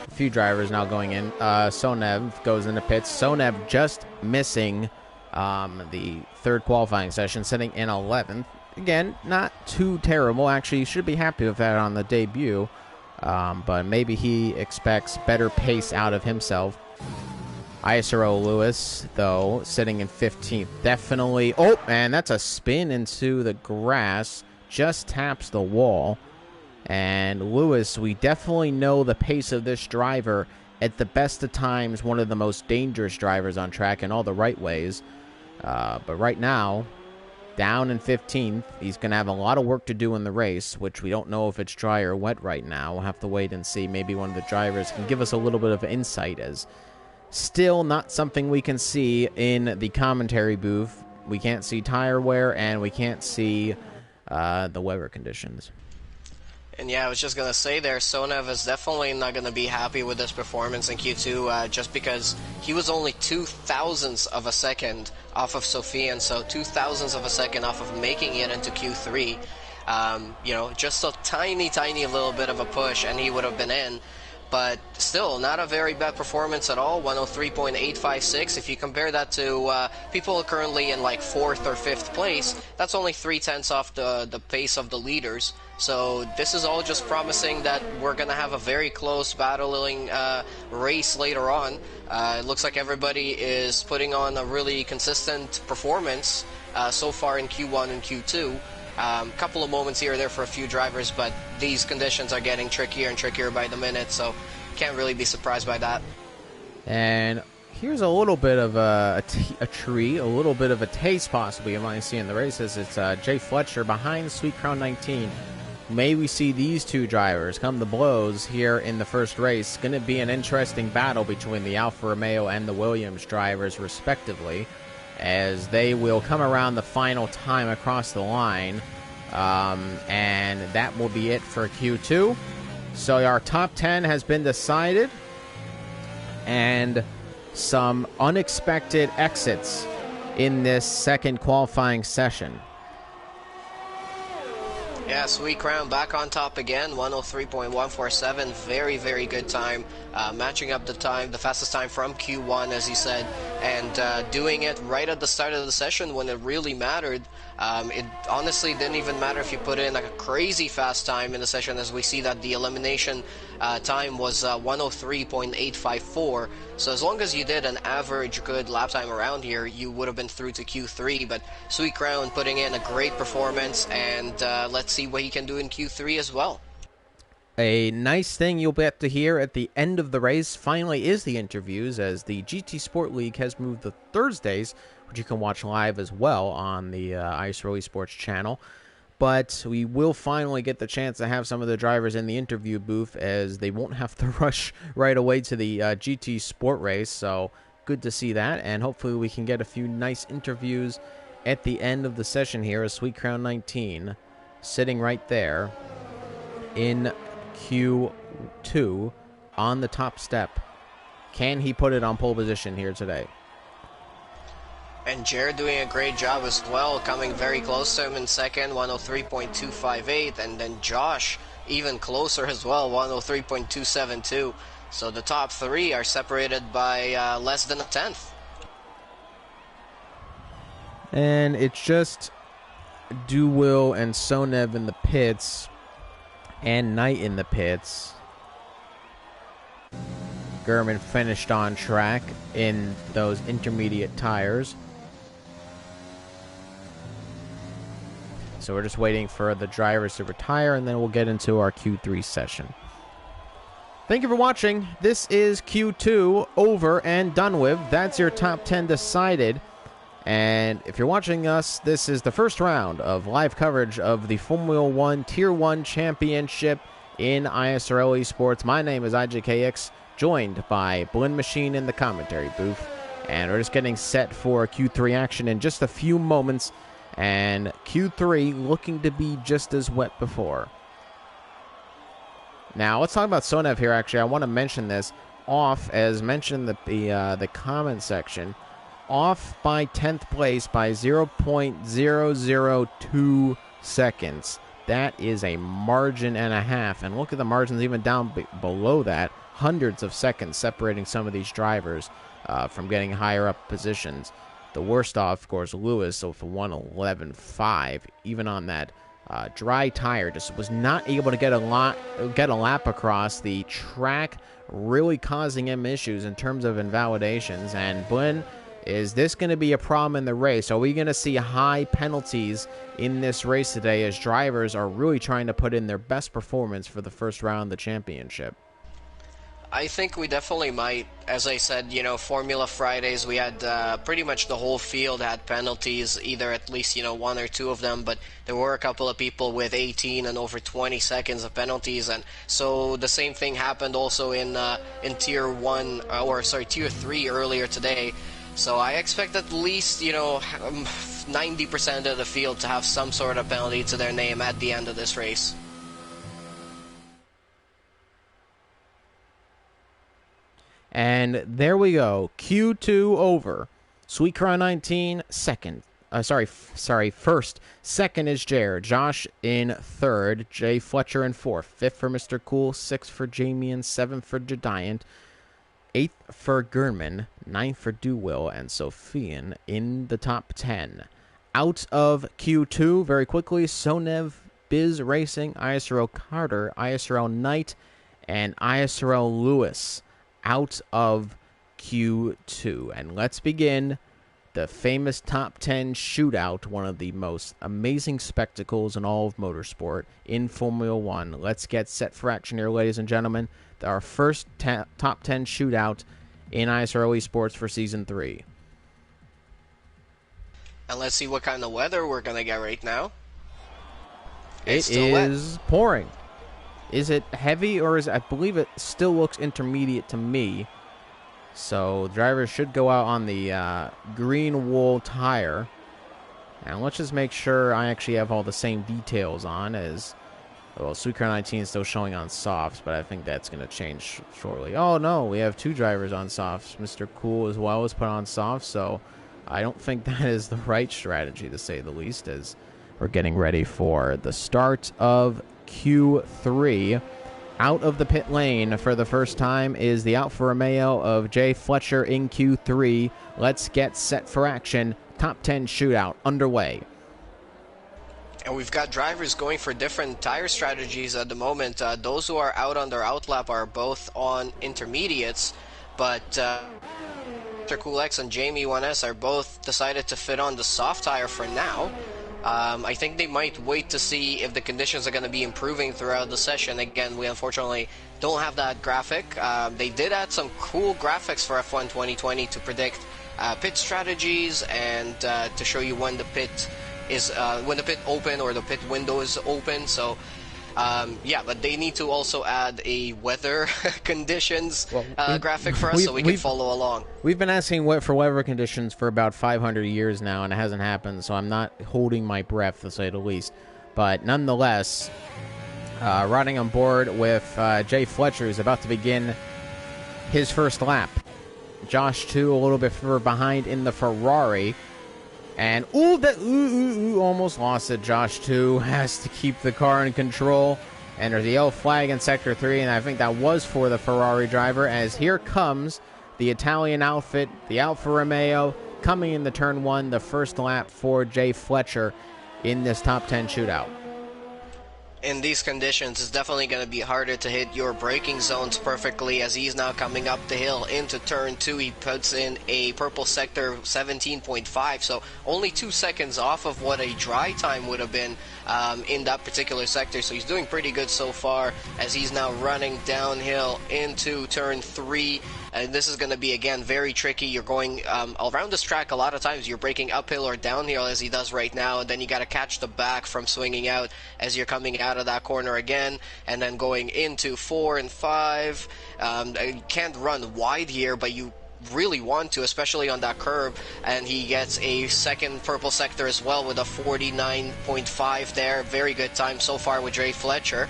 A few drivers now going in. Sonev goes into pits. Sonev just missing the third qualifying session, sitting in 11th. Again, not too terrible. Actually, you should be happy with that on the debut. But maybe he expects better pace out of himself. ISRL Lewis, though, sitting in 15th. Definitely. Oh, man, that's a spin into the grass. Just taps the wall. And Lewis, we definitely know the pace of this driver. At the best of times, one of the most dangerous drivers on track in all the right ways. But right now, down in 15th, he's going to have a lot of work to do in the race, which we don't know if it's dry or wet right now. We'll have to wait and see. Maybe one of the drivers can give us a little bit of insight, as still not something we can see in the commentary booth. We can't see tire wear, and we can't see the weather conditions. And yeah, I was just going to say there, Sonev is definitely not going to be happy with this performance in Q2, just because he was only 0.02 of a second off of Sofian, so 0.02 of a second off of making it into Q3. Just a tiny little bit of a push and he would have been in. But still, not a very bad performance at all, 103.856. If you compare that to people currently in like 4th or 5th place, that's only 0.3 off the pace of the leaders. So this is all just promising that we're going to have a very close battling race later on. It looks like everybody is putting on a really consistent performance so far in Q1 and Q2. Couple of moments here or there for a few drivers, but these conditions are getting trickier and trickier by the minute, so can't really be surprised by that. And here's a little bit of a little bit of a taste possibly of what I see in the races. It's Jay Fletcher behind Sweet Crown 19. May we see these two drivers come to blows here in the first race. Going to be an interesting battle between the Alfa Romeo and the Williams drivers, respectively, as they will come around the final time across the line. And that will be it for Q2. So our top 10 has been decided, and some unexpected exits in this second qualifying session. Yeah, Sweet Crown back on top again, 103.147. Very, very good time. Matching up the fastest time from Q1, as you said, and doing it right at the start of the session when it really mattered. It honestly didn't even matter if you put in like a crazy fast time in the session, as we see that the elimination time was 103.854. So as long as you did an average good lap time around here, you would have been through to Q3. But Sweet Crown putting in a great performance, and let's see what he can do in Q3 as well. A nice thing you'll get to hear at the end of the race finally is the interviews, as the GT Sport League has moved to Thursdays, which you can watch live as well on the ISRL Esports channel. But we will finally get the chance to have some of the drivers in the interview booth, as they won't have to rush right away to the GT Sport race. So good to see that, and hopefully we can get a few nice interviews at the end of the session here, as Sweet Crown 19 sitting right there in Q2 on the top step. Can he put it on pole position here today? And Jared doing a great job as well, coming very close to him in second, 103.258, and then Josh even closer as well, 103.272. So the top three are separated by less than a tenth. And it's just Will and Sonev in the pits, and Knight in the pits. Gurman finished on track in those intermediate tires. So we're just waiting for the drivers to retire, and then we'll get into our Q3 session. Thank you for watching. This is Q2 over and done with. That's your top 10 decided. And if you're watching us, this is the first round of live coverage of the Formula 1 Tier 1 Championship in ISRL Esports. My name is IJKX, joined by Blend Machine in the commentary booth. And we're just getting set for Q3 action in just a few moments. And Q3 looking to be just as wet before. Now, let's talk about Sonev here, actually. I want to mention this. Off, as mentioned in the comment section, off by 10th place by 0.002 seconds. That is a margin and a half. And look at the margins even down below that. Hundreds of seconds separating some of these drivers from getting higher up positions. The worst off, of course, Lewis, so for 1:11.5, even on that dry tire, just was not able to get a lap across the track, really causing him issues in terms of invalidations. And Blin, is this going to be a problem in the race? Are we going to see high penalties in this race today as drivers are really trying to put in their best performance for the first round of the championship? I think we definitely might. As I said, you know, Formula Fridays, we had pretty much the whole field had penalties, either at least, you know, one or two of them, but there were a couple of people with 18 and over 20 seconds of penalties, and so the same thing happened also in Tier 1, or sorry, Tier 3 earlier today. So I expect at least, you know, 90% of the field to have some sort of penalty to their name at the end of this race. And there we go. Q2 over. Sweetcrow 19, second. First. Second is Jared. Josh in third. Jay Fletcher in fourth. Fifth for Mr. Cool. Sixth for Jamie. And seventh for Jediant. Eighth for Gernman. Ninth for Duwill. And Sophian in the top 10. Out of Q2, very quickly, Sonev, Biz Racing, ISRL Carter, ISRL Knight, and ISRL Lewis. Out of Q2. And let's begin the famous top 10 shootout, one of the most amazing spectacles in all of motorsport in Formula 1. Let's get set for action here, ladies and gentlemen. Our first top 10 shootout in ISRL Esports for Season 3. And let's see what kind of weather we're going to get right now. It is pouring. Is it heavy, or is it, I believe it still looks intermediate to me. So drivers should go out on the green wool tire. And let's just make sure I actually have all the same details on as, well, Sweetcrow 19 is still showing on softs, but I think that's going to change shortly. Oh, no, we have two drivers on softs. Mr. Cool as well is put on softs, so I don't think that is the right strategy, to say the least, as we're getting ready for the start of Q3. Out of the pit lane for the first time is the Alfa Romeo of Jay Fletcher in Q3. Let's get set for action. Top 10 shootout underway. And we've got drivers going for different tire strategies at the moment. Those who are out on their outlap are both on intermediates, but Mr. Cool X and Jamie 1S are both decided to fit on the soft tire for now. I think they might wait to see if the conditions are going to be improving throughout the session. Again, we unfortunately don't have that graphic. They did add some cool graphics for F1 2020 to predict pit strategies and to show you when the pit is when the pit open or the pit window is open. So yeah, but they need to also add a weather conditions graphic for us so we can follow along. We've been asking for weather conditions for about 500 years now, and it hasn't happened, so I'm not holding my breath, to say the least. But nonetheless, riding on board with Jay Fletcher, is about to begin his first lap. Josh, too, a little bit further behind in the Ferrari. And, almost lost it. Josh, too, has to keep the car in control. And there's a yellow flag in Sector 3, and I think that was for the Ferrari driver, as here comes the Italian outfit, the Alfa Romeo, coming into Turn 1, the first lap for Jay Fletcher in this top 10 shootout. In these conditions, it's definitely going to be harder to hit your braking zones perfectly, as he's now coming up the hill into Turn 2. He puts in a purple sector 17.5, so only 2 seconds off of what a dry time would have been in that particular sector. So he's doing pretty good so far as he's now running downhill into turn 3. And this is going to be, again, very tricky. You're going around this track a lot of times. You're braking uphill or downhill as he does right now, and then you got to catch the back from swinging out as you're coming out of that corner again, and then going into 4 and 5. You can't run wide here, but you really want to, especially on that curve. And he gets a second purple sector as well with a 49.5 there. Very good time so far with Jay Fletcher.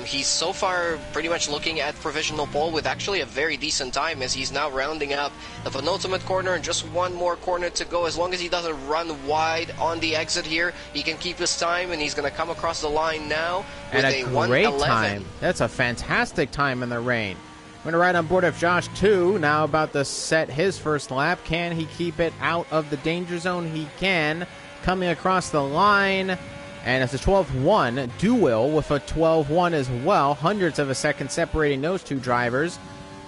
He's so far pretty much looking at provisional pole with actually a very decent time, as he's now rounding up the penultimate corner and just one more corner to go. As long as he doesn't run wide on the exit here, he can keep his time, and he's going to come across the line now with and a great 1:11. time. That's a fantastic time in the rain. I'm going to ride on board of Josh 2, now about to set his first lap. Can he keep it out of the danger zone? He can. Coming across the line, and it's a 12-1. Duil with a 12-1 as well. Hundredths of a second separating those two drivers.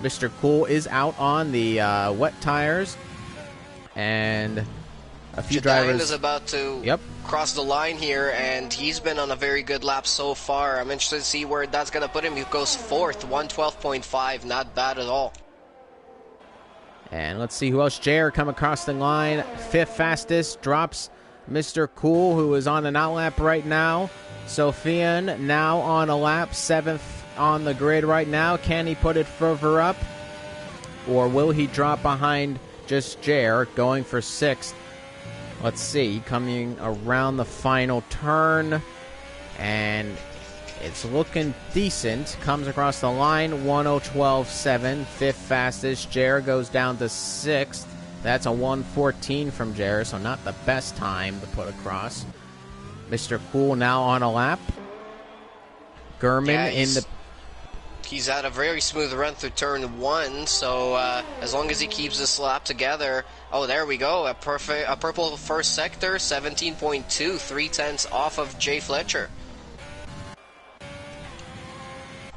Mr. Cool is out on the wet tires, and a few drivers is about to cross the line here, and he's been on a very good lap so far. I'm interested to see where that's going to put him. He goes 4th, 112.5, not bad at all. And let's see who else. JR come across the line, 5th fastest, drops Mr. Cool, who is on an out lap right now. Sofian now on a lap, 7th on the grid right now. Can he put it further up, or will he drop behind just JR, going for 6th? Let's see, coming around the final turn, and it's looking decent. Comes across the line, 1:12.7, 5th fastest. JR goes down to 6th. That's a 1:14 from JR, so not the best time to put across. Mr. Cool now on a lap. Gurman in the... He's had a very smooth run through turn 1, so as long as he keeps this lap together... Oh, there we go. A purple first sector, 17.2, 3/10 off of Jay Fletcher.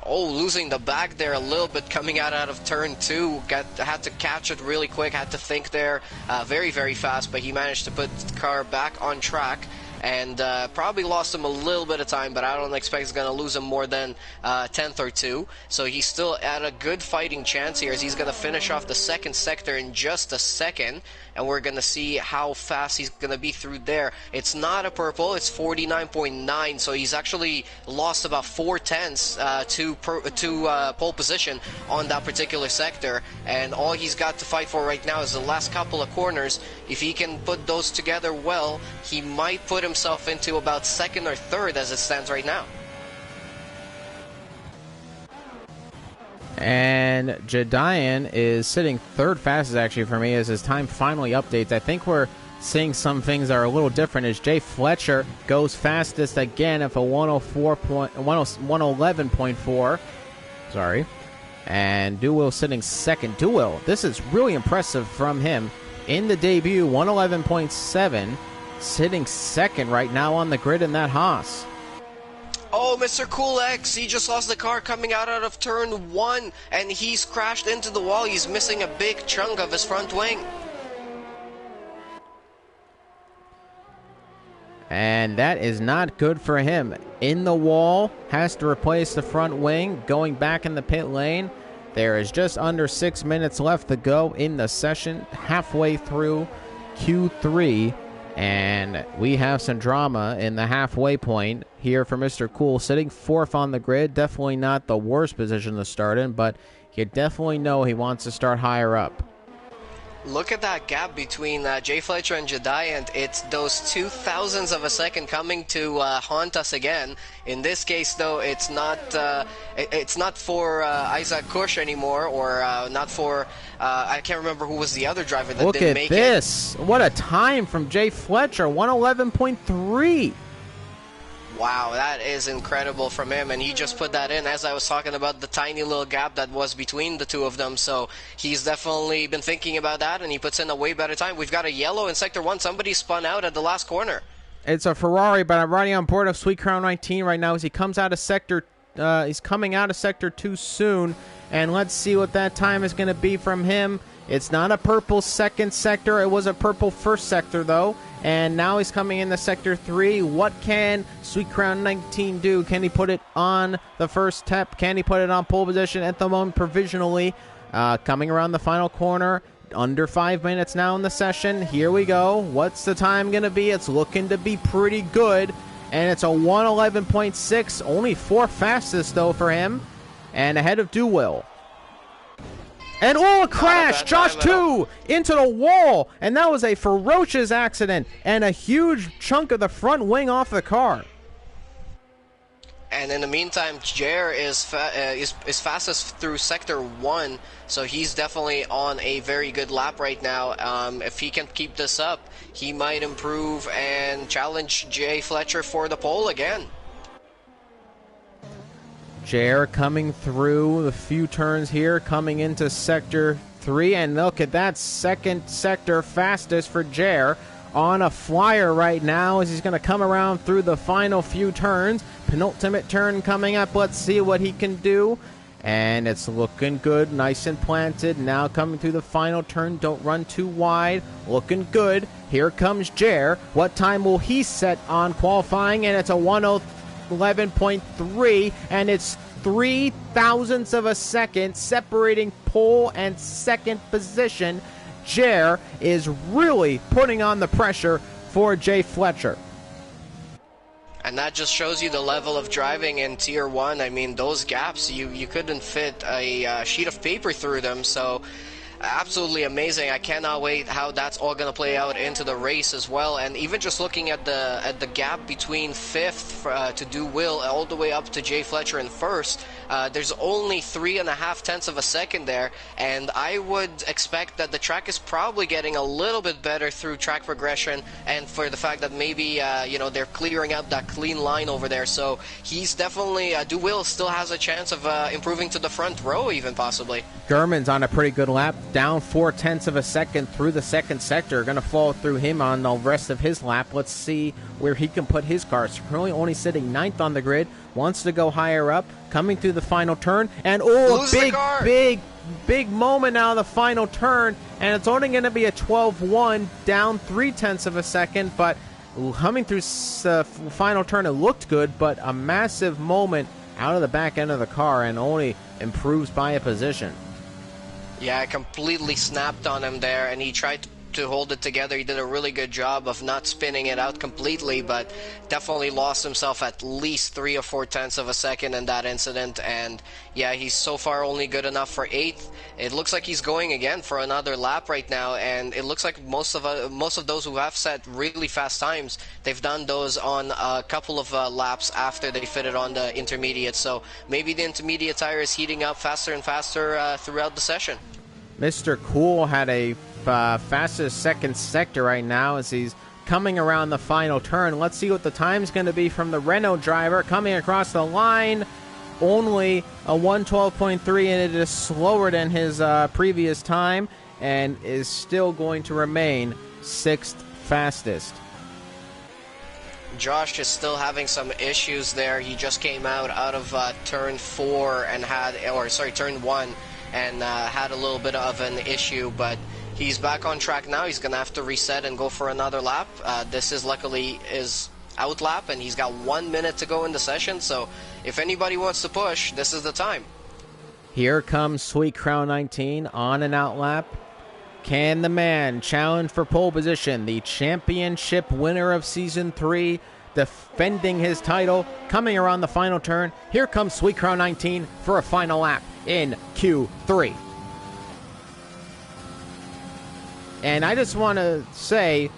Oh, losing the back there a little bit coming out of turn 2. Had to catch it really quick, had to think there very, very fast, but he managed to put the car back on track. And probably lost him a little bit of time, but I don't expect he's going to lose him more than 10th or 2. So he's still at a good fighting chance here, as he's going to finish off the second sector in just a second. And we're going to see how fast he's going to be through there. It's not a purple, it's 49.9, so he's actually lost about 4/10 to pole position on that particular sector. And all he's got to fight for right now is the last couple of corners. If he can put those together well, he might put himself into about 2nd or 3rd as it stands right now. And Jedian is sitting 3rd fastest, actually, for me, as his time finally updates. I think we're seeing some things that are a little different, as Jay Fletcher goes fastest again at a 111.4. Sorry. And Duil sitting 2nd. Duil, this is really impressive from him. In the debut, 111.7, sitting 2nd right now on the grid in that Haas. Oh, Mr. Cool X, he just lost the car coming out of turn 1, and he's crashed into the wall. He's missing a big chunk of his front wing. And that is not good for him. In the wall, has to replace the front wing, going back in the pit lane. There is just under 6 minutes left to go in the session, halfway through Q3. And we have some drama in the halfway point here for Mr. Cool, sitting 4th on the grid. Definitely not the worst position to start in, but you definitely know he wants to start higher up. Look at that gap between Jay Fletcher and Jediant. It's those 0.02 of a second coming to haunt us again. In this case, though, it's not for Isaac Kush anymore, or not for I can't remember who was the other driver that didn't make it. Look at this! What a time from Jay Fletcher, 111.3. Wow, that is incredible from him, and he just put that in as I was talking about the tiny little gap that was between the two of them. So he's definitely been thinking about that, and he puts in a way better time. We've got a yellow in Sector 1. Somebody spun out at the last corner. It's a Ferrari, but I'm riding on board of Sweet Crown 19 right now as he comes out of Sector... he's coming out of Sector 2 soon, and let's see what that time is going to be from him. It's not a purple second sector. It was a purple first sector, though. And now he's coming into Sector 3. What can Sweet Crown 19 do? Can he put it on the first step? Can he put it on pole position at the moment provisionally? Coming around the final corner. Under 5 minutes now in the session. Here we go. What's the time going to be? It's looking to be pretty good. And it's a 1:11.6. Only 4 fastest, though, for him. And ahead of Will. And a crash! Josh 2 into the wall! And that was a ferocious accident. And a huge chunk of the front wing off the car. And in the meantime, Jer is fastest through Sector 1, so he's definitely on a very good lap right now. If he can keep this up, he might improve and challenge Jay Fletcher for the pole again. Jer coming through the few turns here, coming into Sector 3, and look at that second sector fastest for Jer. On a flyer right now as he's going to come around through the final few turns. Penultimate turn coming up. Let's see what he can do. And it's looking good. Nice and planted. Now coming through the final turn. Don't run too wide. Looking good. Here comes Jer. What time will he set on qualifying? And it's a 1:11.3. And it's 3 thousandths of a second separating pole and second position. Jer is really putting on the pressure for Jay Fletcher. And that just shows you the level of driving in Tier 1. I mean, those gaps, you couldn't fit a sheet of paper through them, so absolutely amazing. I cannot wait how that's all going to play out into the race as well. And even just looking at the gap between 5th to Will all the way up to Jay Fletcher in 1st, there's only 3.5 tenths of a second there, and I would expect that the track is probably getting a little bit better through track progression, and for the fact that maybe they're clearing out that clean line over there. So he's definitely Will still has a chance of improving to the front row, even possibly. Gurman's on a pretty good lap, down 4 tenths of a second through the second sector. Going to fall through him on the rest of his lap. Let's see where he can put his car. Currently only sitting 9th on the grid. Wants to go higher up. Coming through the final turn. And big moment now in the final turn. And it's only going to be a 12-1, down 3 tenths of a second. But coming through the final turn, it looked good. But a massive moment out of the back end of the car and only improves by a position. Yeah, I completely snapped on him there, and he tried to hold it together. He did a really good job of not spinning it out completely, but definitely lost himself at least 3 or 4 tenths of a second in that incident. And yeah, he's so far only good enough for 8th. It looks like he's going again for another lap right now, and it looks like most of those who have set really fast times, they've done those on a couple of laps after they fitted on the intermediate. So maybe the intermediate tire is heating up faster and faster throughout the session. Mr. Cool had a fastest second sector right now as he's coming around the final turn. Let's see what the time's going to be from the Renault driver coming across the line. Only a 1:12.3, and it is slower than his previous time and is still going to remain 6th fastest. Josh is still having some issues there. He just came out of turn 4 and turn 1 and had a little bit of an issue, but he's back on track now. He's going to have to reset and go for another lap. This is luckily his out lap, and he's got 1 minute to go in the session, so if anybody wants to push, this is the time. Here comes Sweet Crown 19 on an out lap. Can the man challenge for pole position? The championship winner of Season 3, defending his title, coming around the final turn. Here comes Sweet Crown 19 for a final lap in Q3. And I just want to say,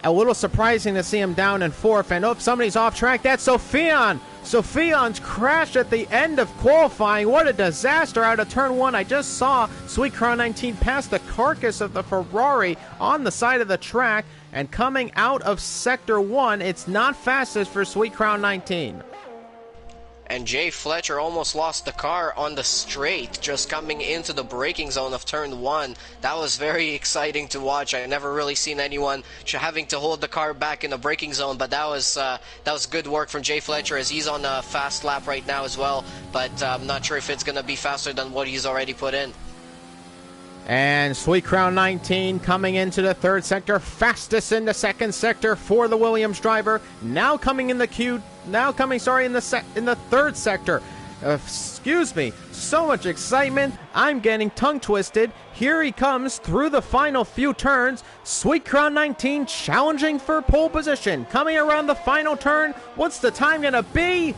a little surprising to see him down in 4th. And somebody's off track. That's Sophion. Sophion's crashed at the end of qualifying. What a disaster out of turn 1. I just saw Sweet Crown 19 pass the carcass of the Ferrari on the side of the track. And coming out of Sector 1, it's not fastest for Sweet Crown 19. And Jay Fletcher almost lost the car on the straight, just coming into the braking zone of turn 1. That was very exciting to watch. I never really seen anyone having to hold the car back in the braking zone, but that was good work from Jay Fletcher, as he's on a fast lap right now as well. But I'm not sure if it's going to be faster than what he's already put in. And Sweet Crown 19 coming into the third sector, fastest in the second sector for the Williams driver. Now coming in the third sector. Excuse me, so much excitement. I'm getting tongue twisted. Here he comes through the final few turns. Sweet Crown 19 challenging for pole position. Coming around the final turn. What's the time going to be?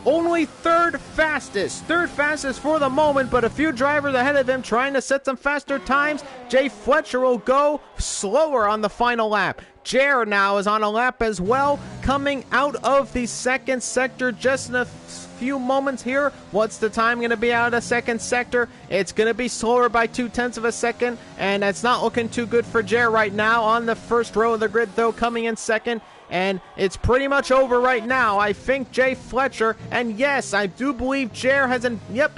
Only third fastest for the moment, but a few drivers ahead of him trying to set some faster times. Jay Fletcher will go slower on the final lap. Jer now is on a lap as well, coming out of the second sector just in a few moments here. What's the time going to be out of the second sector? It's going to be slower by 0.2 of a second, and that's not looking too good for Jer right now. On the first row of the grid, though, coming in second. And it's pretty much over right now. I think Jay Fletcher, and yes, I do believe Jer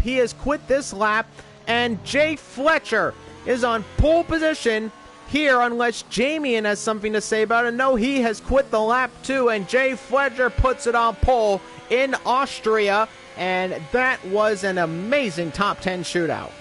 he has quit this lap. And Jay Fletcher is on pole position here unless Jamian has something to say about it. No, he has quit the lap too, and Jay Fletcher puts it on pole in Austria. And that was an amazing top 10 shootout.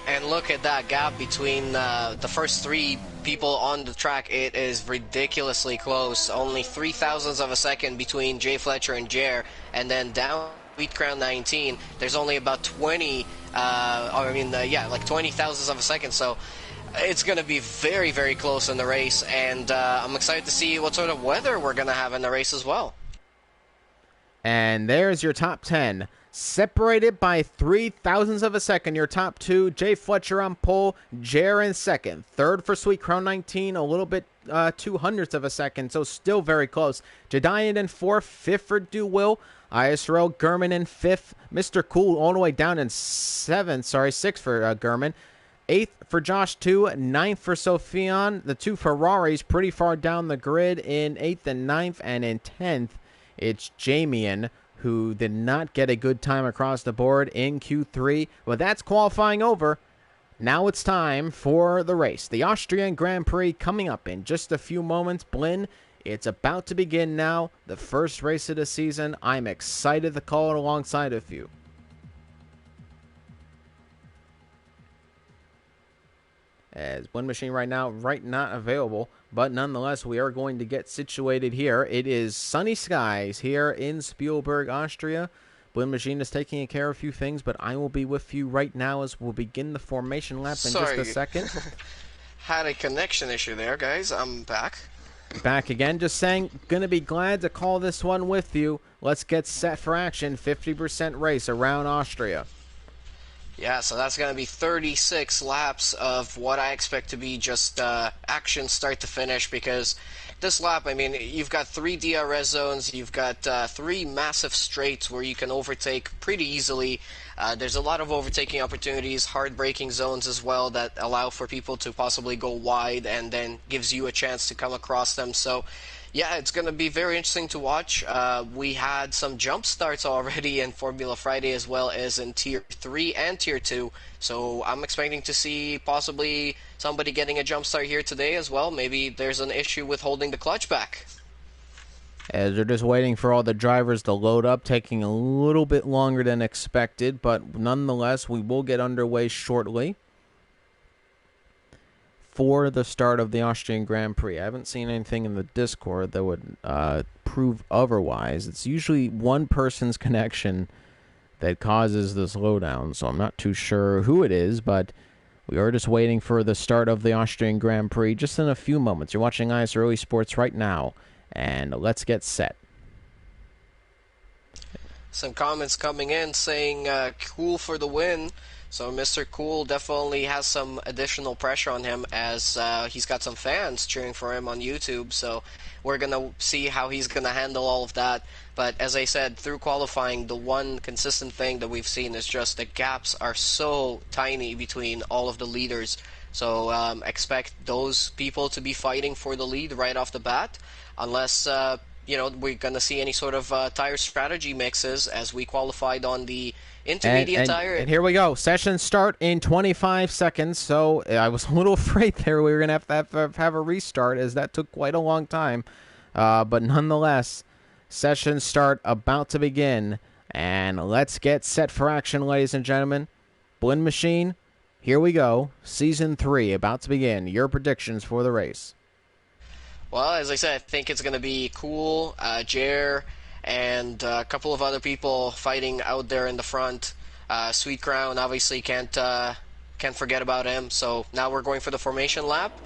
And look at that gap between the first three people on the track. It is ridiculously close. Only 0.003 of a second between Jay Fletcher and Jer. And then down Sweet Crown 19, there's only about 20 thousandths of a second. So it's going to be very, very close in the race. And I'm excited to see what sort of weather we're going to have in the race as well. And there's your top 10. Separated by 0.003 of a second. Your top two, Jay Fletcher on pole, Jer in second. Third for Sweet Crown 19, a little bit 0.02 of a second, so still very close. Jedian in fourth, fifth for DeWill. ISRL Gurman in fifth. Mr. Cool all the way down in sixth for Gurman. Eighth for Josh 2, ninth for Sophion. The two Ferraris pretty far down the grid in 8th and 9th, and in 10th, it's Jamian, who did not get a good time across the board in Q3. Well, that's qualifying over. Now it's time for the race. The Austrian Grand Prix coming up in just a few moments. Blinn, it's about to begin now. The first race of the season. I'm excited to call it alongside of you. As Blinn Machine right now, not available. But nonetheless, we are going to get situated here. It is sunny skies here in Spielberg, Austria. Blinn Machine is taking care of a few things, but I will be with you right now as we'll begin the formation lap in just a second. Had a connection issue there, guys. I'm back. Back again. Just saying, going to be glad to call this one with you. Let's get set for action. 50% race around Austria. Yeah, so that's going to be 36 laps of what I expect to be just action start to finish, because this lap, I mean, you've got 3 DRS zones, you've got 3 massive straights where you can overtake pretty easily. There's a lot of overtaking opportunities, hard braking zones as well that allow for people to possibly go wide and then gives you a chance to come across them. So yeah, it's going to be very interesting to watch. We had some jump starts already in Formula Friday as well as in Tier 3 and Tier 2. So I'm expecting to see possibly somebody getting a jump start here today as well. Maybe there's an issue with holding the clutch back. As they're just waiting for all the drivers to load up, taking a little bit longer than expected, but nonetheless, we will get underway shortly for the start of the Austrian Grand Prix. I haven't seen anything in the Discord that would prove otherwise. It's usually one person's connection that causes the slowdown, so I'm not too sure who it is, but we are just waiting for the start of the Austrian Grand Prix just in a few moments. You're watching ISRL Esports right now, and let's get set. Some comments coming in saying cool for the win. So Mr. Cool definitely has some additional pressure on him as he's got some fans cheering for him on YouTube. So we're going to see how he's going to handle all of that. But as I said, through qualifying, the one consistent thing that we've seen is just the gaps are so tiny between all of the leaders. So expect those people to be fighting for the lead right off the bat, unless we're going to see any sort of tire strategy mixes as we qualified on the intermediate tire. And here we go. Session start in 25 seconds. So I was a little afraid there we were going to have a restart, as that took quite a long time. But nonetheless, session start about to begin. And let's get set for action, ladies and gentlemen. Blinn Machine, Here we go. Season 3 about to begin. Your predictions for the race. Well, as I said, I think it's going to be cool. Jer and a couple of other people fighting out there in the front. Sweet Crown obviously can't forget about him. So now we're going for the formation lap.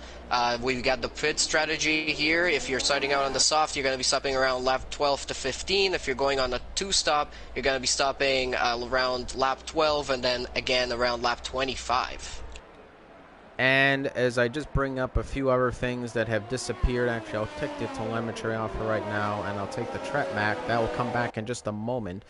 We've got the pit strategy here. If you're starting out on the soft, you're going to be stopping around lap 12 to 15. If you're going on a 2-stop, you're going to be stopping around lap 12 and then again around lap 25. And as I just bring up a few other things that have disappeared, actually I'll take the telemetry off for right now, and I'll take the trap back. That will come back in just a moment.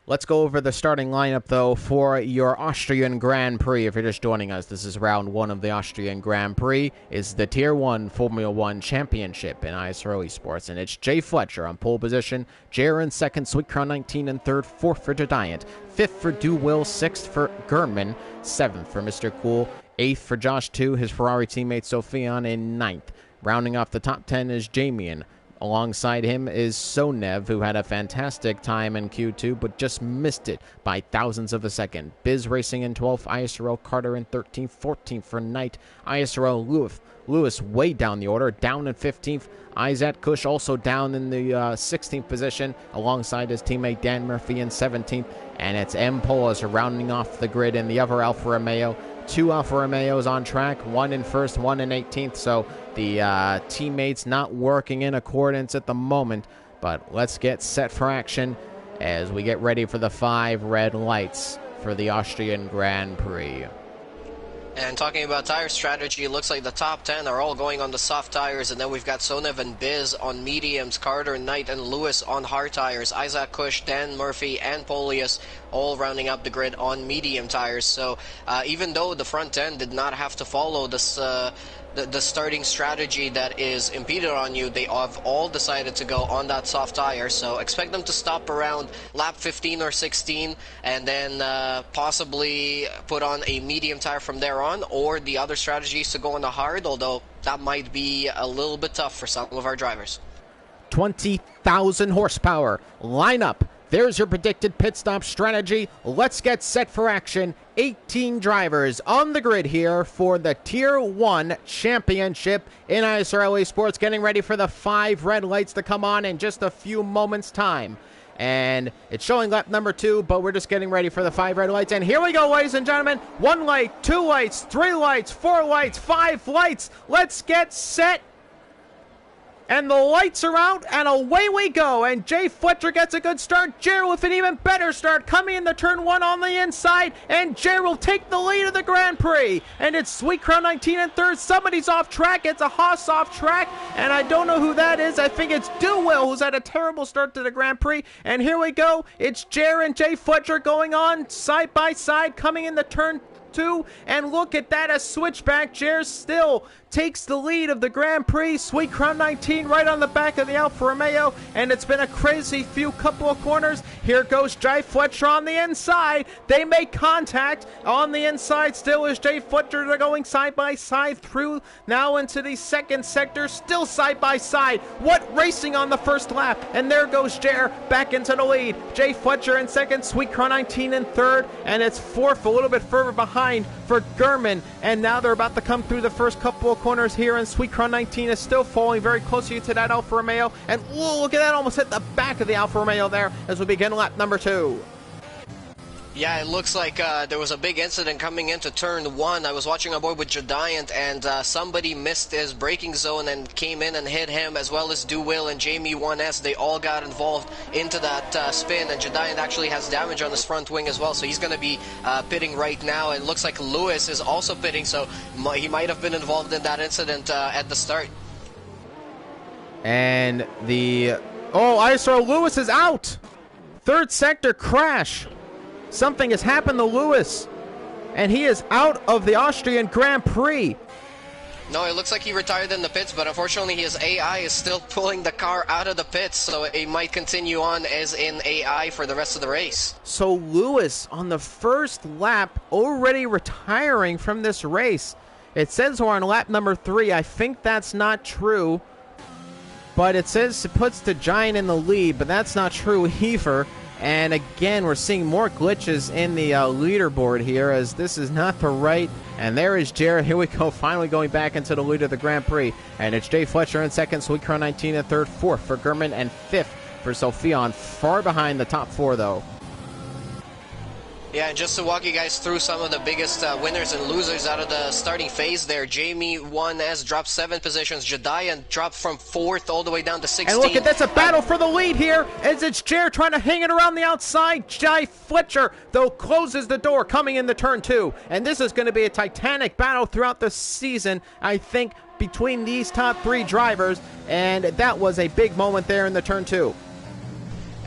Let's go over the starting lineup, though, for your Austrian Grand Prix. If you're just joining us, this is round 1 of the Austrian Grand Prix. It's the Tier 1 Formula 1 Championship in ISRL Esports, and it's Jay Fletcher on pole position, Jer in second, Sweet Crown 19 in third, fourth for Giant, fifth for Do Will, sixth for Gurman, seventh for Mr. Cool, eighth for Josh 2, his Ferrari teammate Sofian in ninth. Rounding off the top 10 is Jamian. Alongside him is Sonev, who had a fantastic time in Q2, but just missed it by thousandths of a second. Biz racing in 12th, ISRL Carter in 13th, 14th for Knight. ISRL Lewis way down the order, down in 15th. Isaac Kush also down in the 16th position, alongside his teammate Dan Murphy in 17th. And it's M. Polas rounding off the grid in the other Alfa Romeo. 2 Alfa Romeos on track, 1 in first, 1 in 18th, so the teammates not working in accordance at the moment. But let's get set for action as we get ready for the 5 red lights for the Austrian Grand Prix. And talking about tire strategy, it looks like the top 10 are all going on the soft tires, and then we've got Sonev and Biz on mediums, Carter, Knight, and Lewis on hard tires, Isaac Kush, Dan Murphy, and Polius all rounding up the grid on medium tires. So even though the front 10 did not have to follow this the starting strategy that is impeded on you, they have all decided to go on that soft tire. So expect them to stop around lap 15 or 16 and then possibly put on a medium tire from there on, or the other strategy is to go on the hard, although that might be a little bit tough for some of our drivers. 20,000 horsepower. Line up. There's your predicted pit stop strategy. Let's get set for action. 18 drivers on the grid here for the Tier 1 Championship in ISRL Esports, getting ready for the 5 red lights to come on in just a few moments' time. And it's showing lap number 2, but we're just getting ready for the 5 red lights. And here we go, ladies and gentlemen. 1 light, 2 lights, 3 lights, 4 lights, 5 lights. Let's get set. And the lights are out, and away we go. And Jay Fletcher gets a good start. Jer with an even better start, coming into turn 1 on the inside. And Jer will take the lead of the Grand Prix. And it's Sweet Crown 19 in third. Somebody's off track. It's a Haas off track. And I don't know who that is. I think it's Duwill, who's had a terrible start to the Grand Prix. And here we go. It's Jer and Jay Fletcher going on side by side, coming into turn 2. And look at that, a switchback. Jer still takes the lead of the Grand Prix. Sweet Crown 19 right on the back of the Alfa Romeo, and it's been a crazy few couple of corners. Here goes Jay Fletcher on the inside. They make contact on the inside. Still is Jay Fletcher. They're going side by side through now into the second sector, still side by side. What racing on the first lap, and there goes Jer back into the lead. Jay Fletcher in second, Sweet Crown 19 in third, and it's fourth, a little bit further behind for Gurman. And now they're about to come through the first couple of corners here, and Sweet Crown 19 is still falling very closely to that Alfa Romeo. And whoa, look at that, almost hit the back of the Alfa Romeo there as we begin lap number 2. Yeah, it looks like there was a big incident coming into turn 1. I was watching a boy with Giant, and somebody missed his braking zone and came in and hit him, as well as Duwill and Jamie 1S. They all got involved into that spin, and Giant actually has damage on his front wing as well, so he's going to be pitting right now. And it looks like Lewis is also pitting, so he might have been involved in that incident at the start. And the... oh, ISRL Lewis is out! Third sector crash. Something has happened to Lewis, and he is out of the Austrian Grand Prix. No, it looks like he retired in the pits, but unfortunately his AI is still pulling the car out of the pits, so it might continue on as in AI for the rest of the race. So Lewis, on the first lap, already retiring from this race. It says we're on lap number 3. I think that's not true, but it says it puts the Giant in the lead, but that's not true either. And again, we're seeing more glitches in the leaderboard here, as this is not the right. And there is Jared. Here we go, finally going back into the lead of the Grand Prix. And it's Jay Fletcher in second, Sweet Crown 19 in third, fourth for Gurman, and fifth for Sophion. Far behind the top four, though. Yeah, and just to walk you guys through some of the biggest winners and losers out of the starting phase there. Jamie won as dropped 7 positions. Jediah dropped from 4th all the way down to 16th. And look at that's a battle for the lead here as it's Jer trying to hang it around the outside. Jai Fletcher, though, closes the door coming into turn 2. And this is going to be a titanic battle throughout the season, I think, between these top 3 drivers. And that was a big moment there in the turn 2.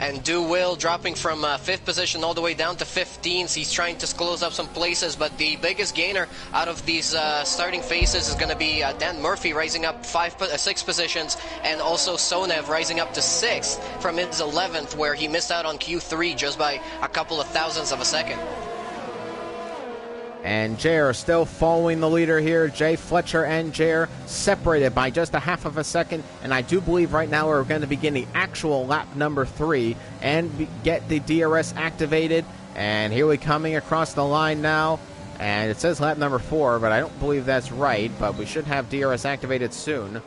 And Do Will dropping from 5th position all the way down to 15th. He's trying to close up some places, but the biggest gainer out of these starting phases is going to be Dan Murphy, rising up 6 positions, and also Sonev rising up to 6th from his 11th, where he missed out on Q3 just by a couple of thousandths of a second. And Jair still following the leader here. Jay Fletcher and Jair separated by just a half of a second. And I do believe right now we're going to begin the actual lap number 3 and get the DRS activated. And here we're coming across the line now. And it says lap number 4, but I don't believe that's right. But we should have DRS activated soon.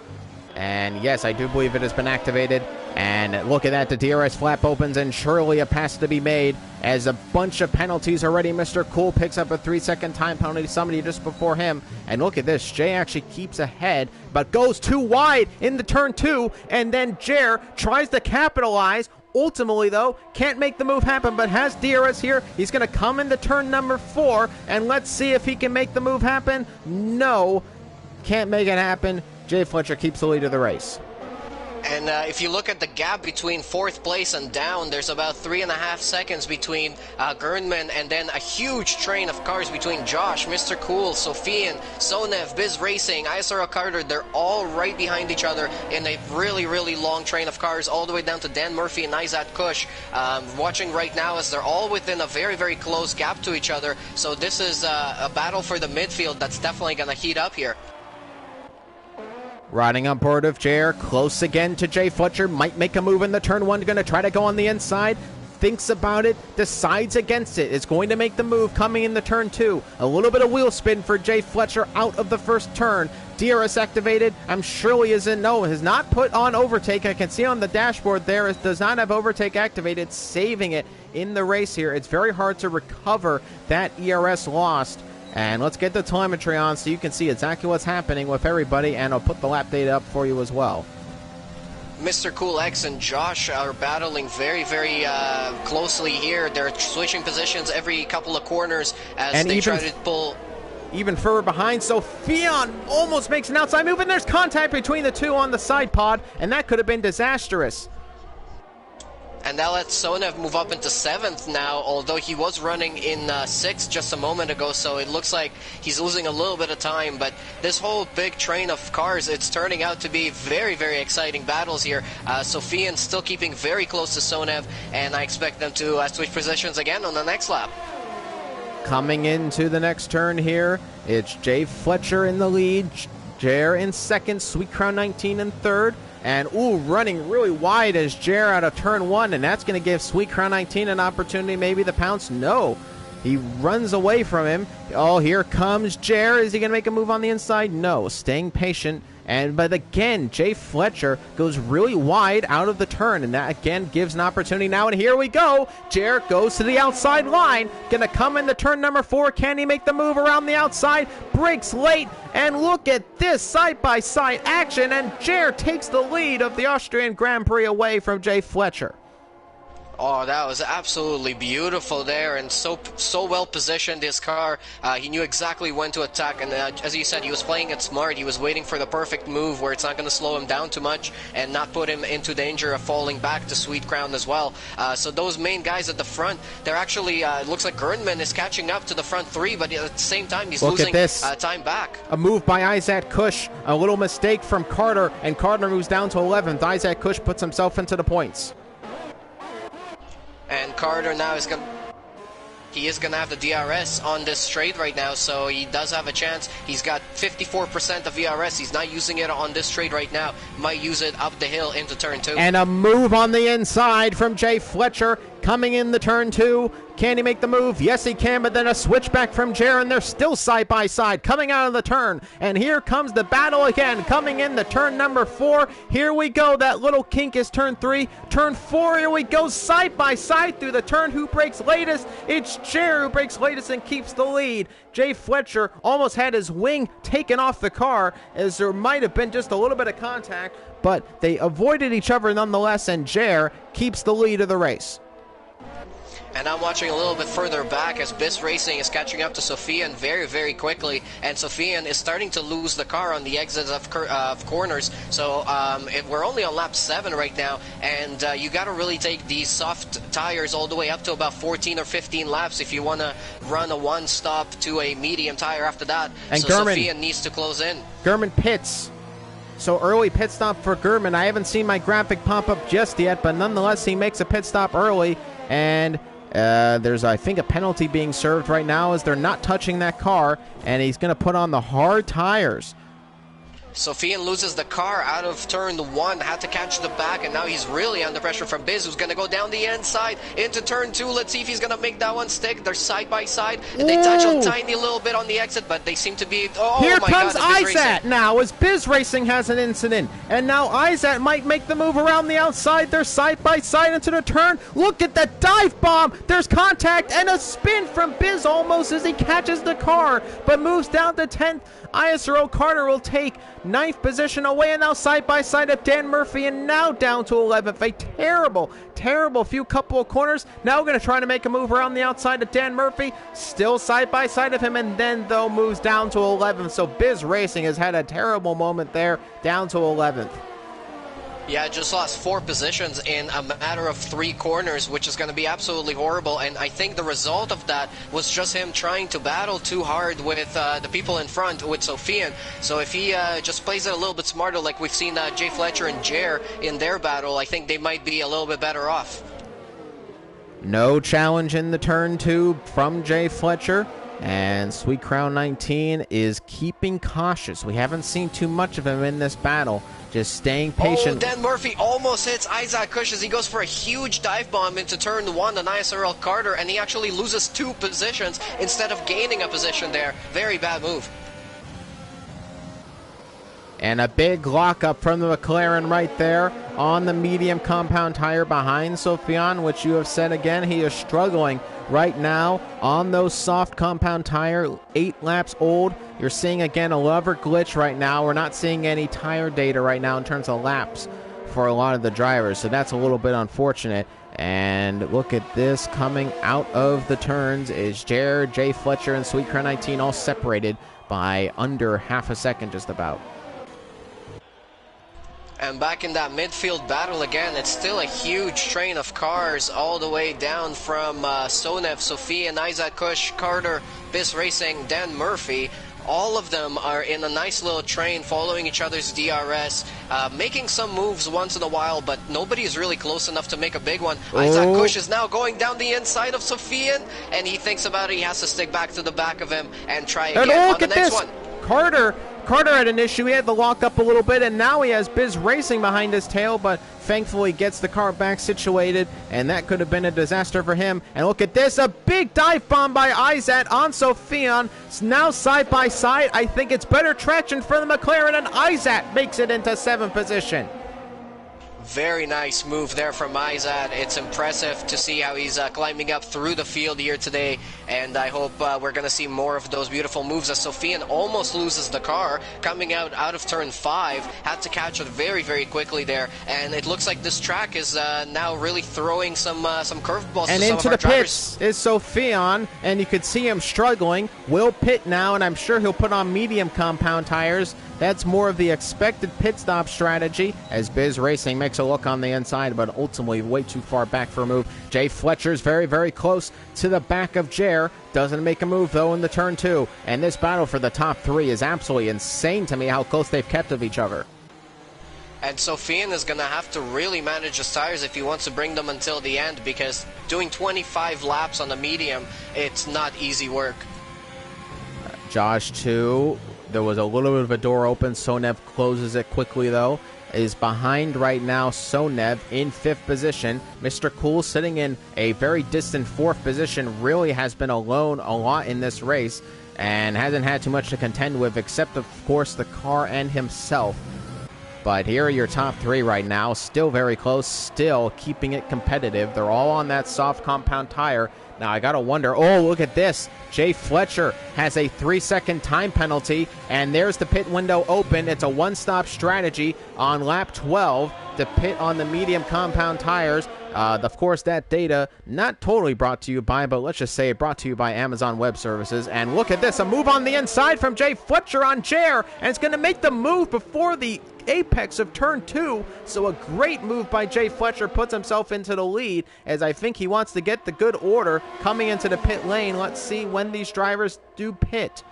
And yes, I do believe it has been activated. And look at that, the DRS flap opens, and surely a pass to be made as a bunch of penalties already. Mr. Cool picks up a 3-second time penalty, somebody just before him. And look at this, Jay actually keeps ahead, but goes too wide in the turn 2, and then Jer tries to capitalize. Ultimately, though, can't make the move happen, but has DRS here. He's going to come into turn number 4, and let's see if he can make the move happen. No, can't make it happen. Jay Fletcher keeps the lead of the race. And if you look at the gap between 4th place and down, there's about 3.5 seconds between Gernman, and then a huge train of cars between Josh, Mr. Cool, Sofian, Sonev, Biz Racing, ISRL Carter. They're all right behind each other in a really, really long train of cars, all the way down to Dan Murphy and Isaac Kush. Watching right now as they're all within a very, very close gap to each other. So this is a battle for the midfield that's definitely going to heat up here. Riding on board of Jair, close again to Jay Fletcher, might make a move in the turn 1, going to try to go on the inside, thinks about it, decides against it, is going to make the move coming in the turn 2. A little bit of wheel spin for Jay Fletcher out of the first turn. DRS activated, I'm sure he isn't, no, has not put on overtake. I can see on the dashboard there, it does not have overtake activated, saving it in the race here. It's very hard to recover that ERS lost. And let's get the telemetry on so you can see exactly what's happening with everybody, and I'll put the lap data up for you as well. Mr. Cool X and Josh are battling very, very closely here. They're switching positions every couple of corners as they try to pull. Even further behind, Sophion almost makes an outside move, and there's contact between the two on the side pod, and that could have been disastrous. And that lets Sonev move up into 7th now, although he was running in 6th just a moment ago, so it looks like he's losing a little bit of time. But this whole big train of cars, it's turning out to be very, very exciting battles here. Sofian still keeping very close to Sonev, and I expect them to switch positions again on the next lap. Coming into the next turn here, it's Jay Fletcher in the lead, Jair in 2nd, Sweet Crown 19 in 3rd. And, running really wide as Jair out of turn 1, and that's going to give Sweet Crown 19 an opportunity, maybe the pounce. No, he runs away from him. Oh, here comes Jair. Is he going to make a move on the inside? No, staying patient. But again, Jay Fletcher goes really wide out of the turn, and that again gives an opportunity now. And here we go. Jair goes to the outside line. Gonna come into turn number 4. Can he make the move around the outside? Brakes late, and look at this side-by-side action, and Jair takes the lead of the Austrian Grand Prix away from Jay Fletcher. Oh, that was absolutely beautiful there, and so well positioned, his car. He knew exactly when to attack, and as you said, he was playing it smart. He was waiting for the perfect move where it's not going to slow him down too much and not put him into danger of falling back to Sweet Crown as well. So those main guys at the front, they're actually, it looks like Gernman is catching up to the front 3, but at the same time, he's losing time back. A move by Isaac Kush, a little mistake from Carter, and Carter moves down to 11th. Isaac Kush puts himself into the points. And Carter now is going he is going to have the DRS on this straight right now, so he does have a chance. He's got 54% of DRS. He's not using it on this straight right now. Might use it up the hill into turn 2. And a move on the inside from Jay Fletcher coming in the turn 2. Can he make the move? Yes, he can, but then a switchback from Jaron. They're still side by side coming out of the turn. And here comes the battle again, coming in the turn number 4. Here we go. That little kink is turn 3. Turn 4, here we go, side by side through the turn. Who breaks latest? It's Jaron who breaks latest and keeps the lead. Jay Fletcher almost had his wing taken off the car, as there might have been just a little bit of contact, but they avoided each other nonetheless, and Jer keeps the lead of the race. And I'm watching a little bit further back as Biz Racing is catching up to Sofian very, very quickly. And Sofian is starting to lose the car on the exits of corners. So we're only on lap 7 right now. And you got to really take these soft tires all the way up to about 14 or 15 laps if you want to run a one-stop to a medium tire after that. And so Gurman, Sofian needs to close in. Gurman pits. So early pit stop for Gurman. I haven't seen my graphic pop up just yet, but nonetheless, he makes a pit stop early. And there's, I think, a penalty being served right now as they're not touching that car, and he's going to put on the hard tires. Sofian loses the car out of turn 1, had to catch the back, and now he's really under pressure from Biz, who's going to go down the inside into turn 2. Let's see if he's going to make that one stick. They're side by side, and they touch a tiny little bit on the exit, but they seem to be... Oh, here my comes God, Izat now as Biz Racing has an incident, and now Izat might make the move around the outside. They're side by side into the turn. Look at the dive bomb. There's contact and a spin from Biz almost as he catches the car, but moves down to 10th. ISRL Carter will take 9th position away, and now side by side of Dan Murphy, and now down to 11th. A terrible few couple of corners. Now we're going to try to make a move around the outside of Dan Murphy, still side by side of him, and then though moves down to 11th. So Biz Racing has had a terrible moment there, down to 11th. Yeah, just lost 4 positions in a matter of 3 corners, which is going to be absolutely horrible. And I think the result of that was just him trying to battle too hard with the people in front, with Sofian. So if he just plays it a little bit smarter, like we've seen Jay Fletcher and Jer in their battle, I think they might be a little bit better off. No challenge in the turn 2 from Jay Fletcher. And Sweet Crown 19 is keeping cautious. We haven't seen too much of him in this battle. Just staying patient. Oh, Dan Murphy almost hits Isaac Kush as he goes for a huge dive bomb into turn 1 on ISRL Carter, and he actually loses 2 positions instead of gaining a position there. Very bad move. And a big lockup from the McLaren right there on the medium compound tire behind Sofian, which you have said again, he is struggling right now on those soft compound tire, 8 laps old. You're seeing again a lever glitch right now. We're not seeing any tire data right now in terms of laps for a lot of the drivers, so that's a little bit unfortunate. And look at this, coming out of the turns is Jared, Jay Fletcher, and Sweet Crown 19 all separated by under half a second just about. And back in that midfield battle again, it's still a huge train of cars all the way down from Sonev, Sophie, and Isaac Kush, Carter, Biz Racing, Dan Murphy. All of them are in a nice little train following each other's DRS, making some moves once in a while, but nobody is really close enough to make a big one. Isaac Kush is now going down the inside of Sofian, and he thinks about it. He has to stick back to the back of him and try again on the next one. Carter had an issue. He had to lock up a little bit, and now he has Biz Racing behind his tail, but thankfully gets the car back situated, and that could have been a disaster for him. And look at this, a big dive bomb by Izat on Sofian. It's now side by side. I think it's better traction for the McLaren, and Izat makes it into 7th position. Very nice move there from Izat. It's impressive to see how he's climbing up through the field here today, and I hope we're going to see more of those beautiful moves as Sofian almost loses the car coming out of turn 5. Had to catch it very, very quickly there, and it looks like this track is now really throwing some curveballs and to some into of our the drivers. pits is Sofian, and you could see him struggling. Will pit now, and I'm sure he'll put on medium compound tires. That's more of the expected pit stop strategy as Biz Racing makes a look on the inside, but ultimately way too far back for a move. Jay Fletcher's very, very close to the back of Jer. Doesn't make a move, though, in the turn 2. And this battle for the top 3 is absolutely insane to me how close they've kept of each other. And Sofian is going to have to really manage his tires if he wants to bring them until the end, because doing 25 laps on the medium, it's not easy work. Josh, too. There was a little bit of a door open. Sonev closes it quickly, though. Is behind right now. Sonev in 5th position. Mr. Cool sitting in a very distant 4th position. Really has been alone a lot in this race and hasn't had too much to contend with, except, of course, the car and himself. But here are your top 3 right now. Still very close. Still keeping it competitive. They're all on that soft compound tire. Now, I got to wonder, oh, look at this. Jay Fletcher has a 3-second time penalty, and there's the pit window open. It's a one-stop strategy on lap 12 to pit on the medium compound tires. Of course, that data not totally brought to you by, but let's just say it brought to you by Amazon Web Services. And look at this, a move on the inside from Jay Fletcher on Jair, and it's going to make the move before the apex of turn 2. So a great move by Jay Fletcher, puts himself into the lead, as I think he wants to get the good order coming into the pit lane. Let's see when these drivers do pit.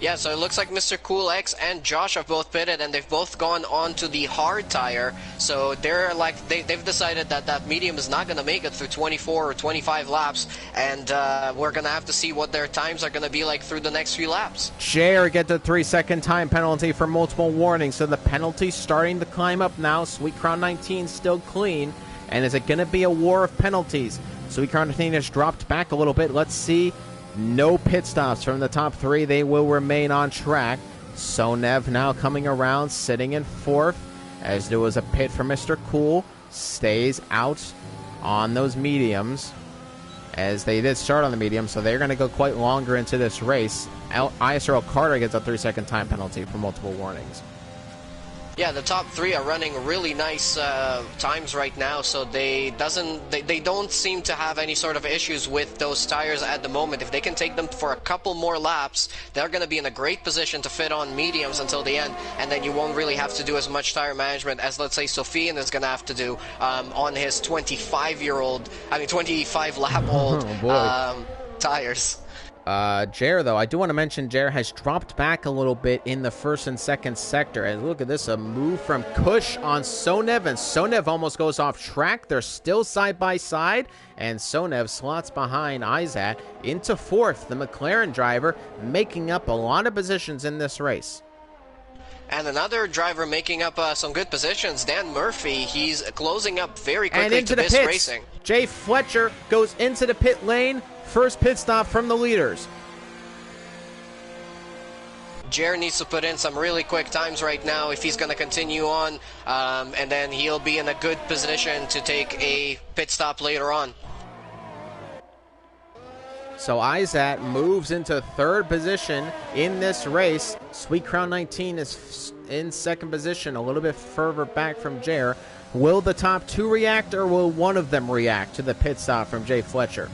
Yeah, so it looks like Mr. Cool X and Josh have both pitted, and they've both gone on to the hard tire. So they're like, they've decided that that medium is not going to make it through 24 or 25 laps, and we're going to have to see what their times are going to be like through the next few laps. Jair gets a 3-second time penalty for multiple warnings, so the penalty's starting to climb up now. Sweet Crown 19 still clean, and is it going to be a war of penalties? Sweet Crown 19 has dropped back a little bit. Let's see. No pit stops from the top 3. They will remain on track. Sonev now coming around, sitting in 4th, as there was a pit for Mr. Cool. Stays out on those mediums, as they did start on the medium, so they're going to go quite longer into this race. ISRL Carter gets a 3-second time penalty for multiple warnings. Yeah, the top 3 are running really nice times right now, so they don't seem to have any sort of issues with those tires at the moment. If they can take them for a couple more laps, they're going to be in a great position to fit on mediums until the end, and then you won't really have to do as much tire management as, let's say, Sofian is going to have to do on his 25-lap-old tires. Jair, though, I do want to mention Jair has dropped back a little bit in the 1st and 2nd sector. And look at this, a move from Kush on Sonev, and Sonev almost goes off track. They're still side by side, and Sonev slots behind Izat into 4th, the McLaren driver, making up a lot of positions in this race. And another driver making up some good positions, Dan Murphy. He's closing up very quickly and into to the BIS pits. Racing. Jay Fletcher goes into the pit lane. First pit stop from the leaders. Jair needs to put in some really quick times right now if he's going to continue on, and then he'll be in a good position to take a pit stop later on. So Izat moves into 3rd position in this race. Sweet Crown 19 is in 2nd position, a little bit further back from Jair. Will the top 2 react, or will one of them react to the pit stop from Jay Fletcher?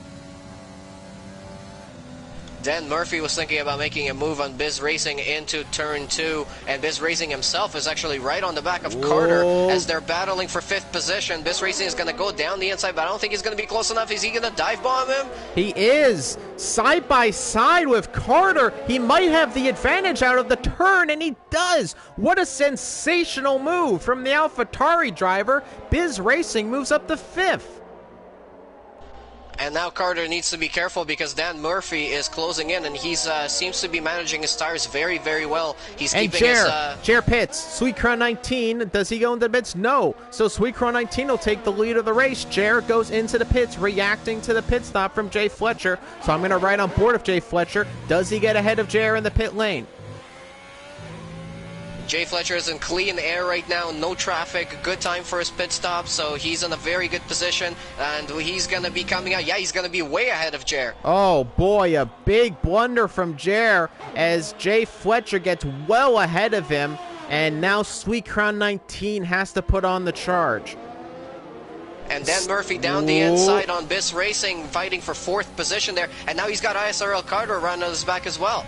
Dan Murphy was thinking about making a move on BIS Racing into turn 2, and BIS Racing himself is actually right on the back of Carter as they're battling for 5th position. BIS Racing is going to go down the inside, but I don't think he's going to be close enough. Is he going to dive bomb him? He is. Side by side with Carter. He might have the advantage out of the turn, and he does. What a sensational move from the AlphaTauri driver. BIS Racing moves up to 5th. And now Carter needs to be careful because Dan Murphy is closing in, and he's seems to be managing his tires very, very well. He's keeping his... Jair pits. Sweet Crown 19, does he go into the pits? No. So Sweet Crown 19 will take the lead of the race. Jair goes into the pits, reacting to the pit stop from Jay Fletcher. So I'm going to ride on board of Jay Fletcher. Does he get ahead of Jair in the pit lane? Jay Fletcher is in clean air right now, no traffic, good time for his pit stop, so he's in a very good position, and he's going to be coming out. Yeah, he's going to be way ahead of Jair. Oh boy, a big blunder from Jair as Jay Fletcher gets well ahead of him, and now Sweet Crown 19 has to put on the charge. And Dan Murphy down the inside on BIS Racing, fighting for 4th position there, and now he's got ISRL Carter running on his back as well.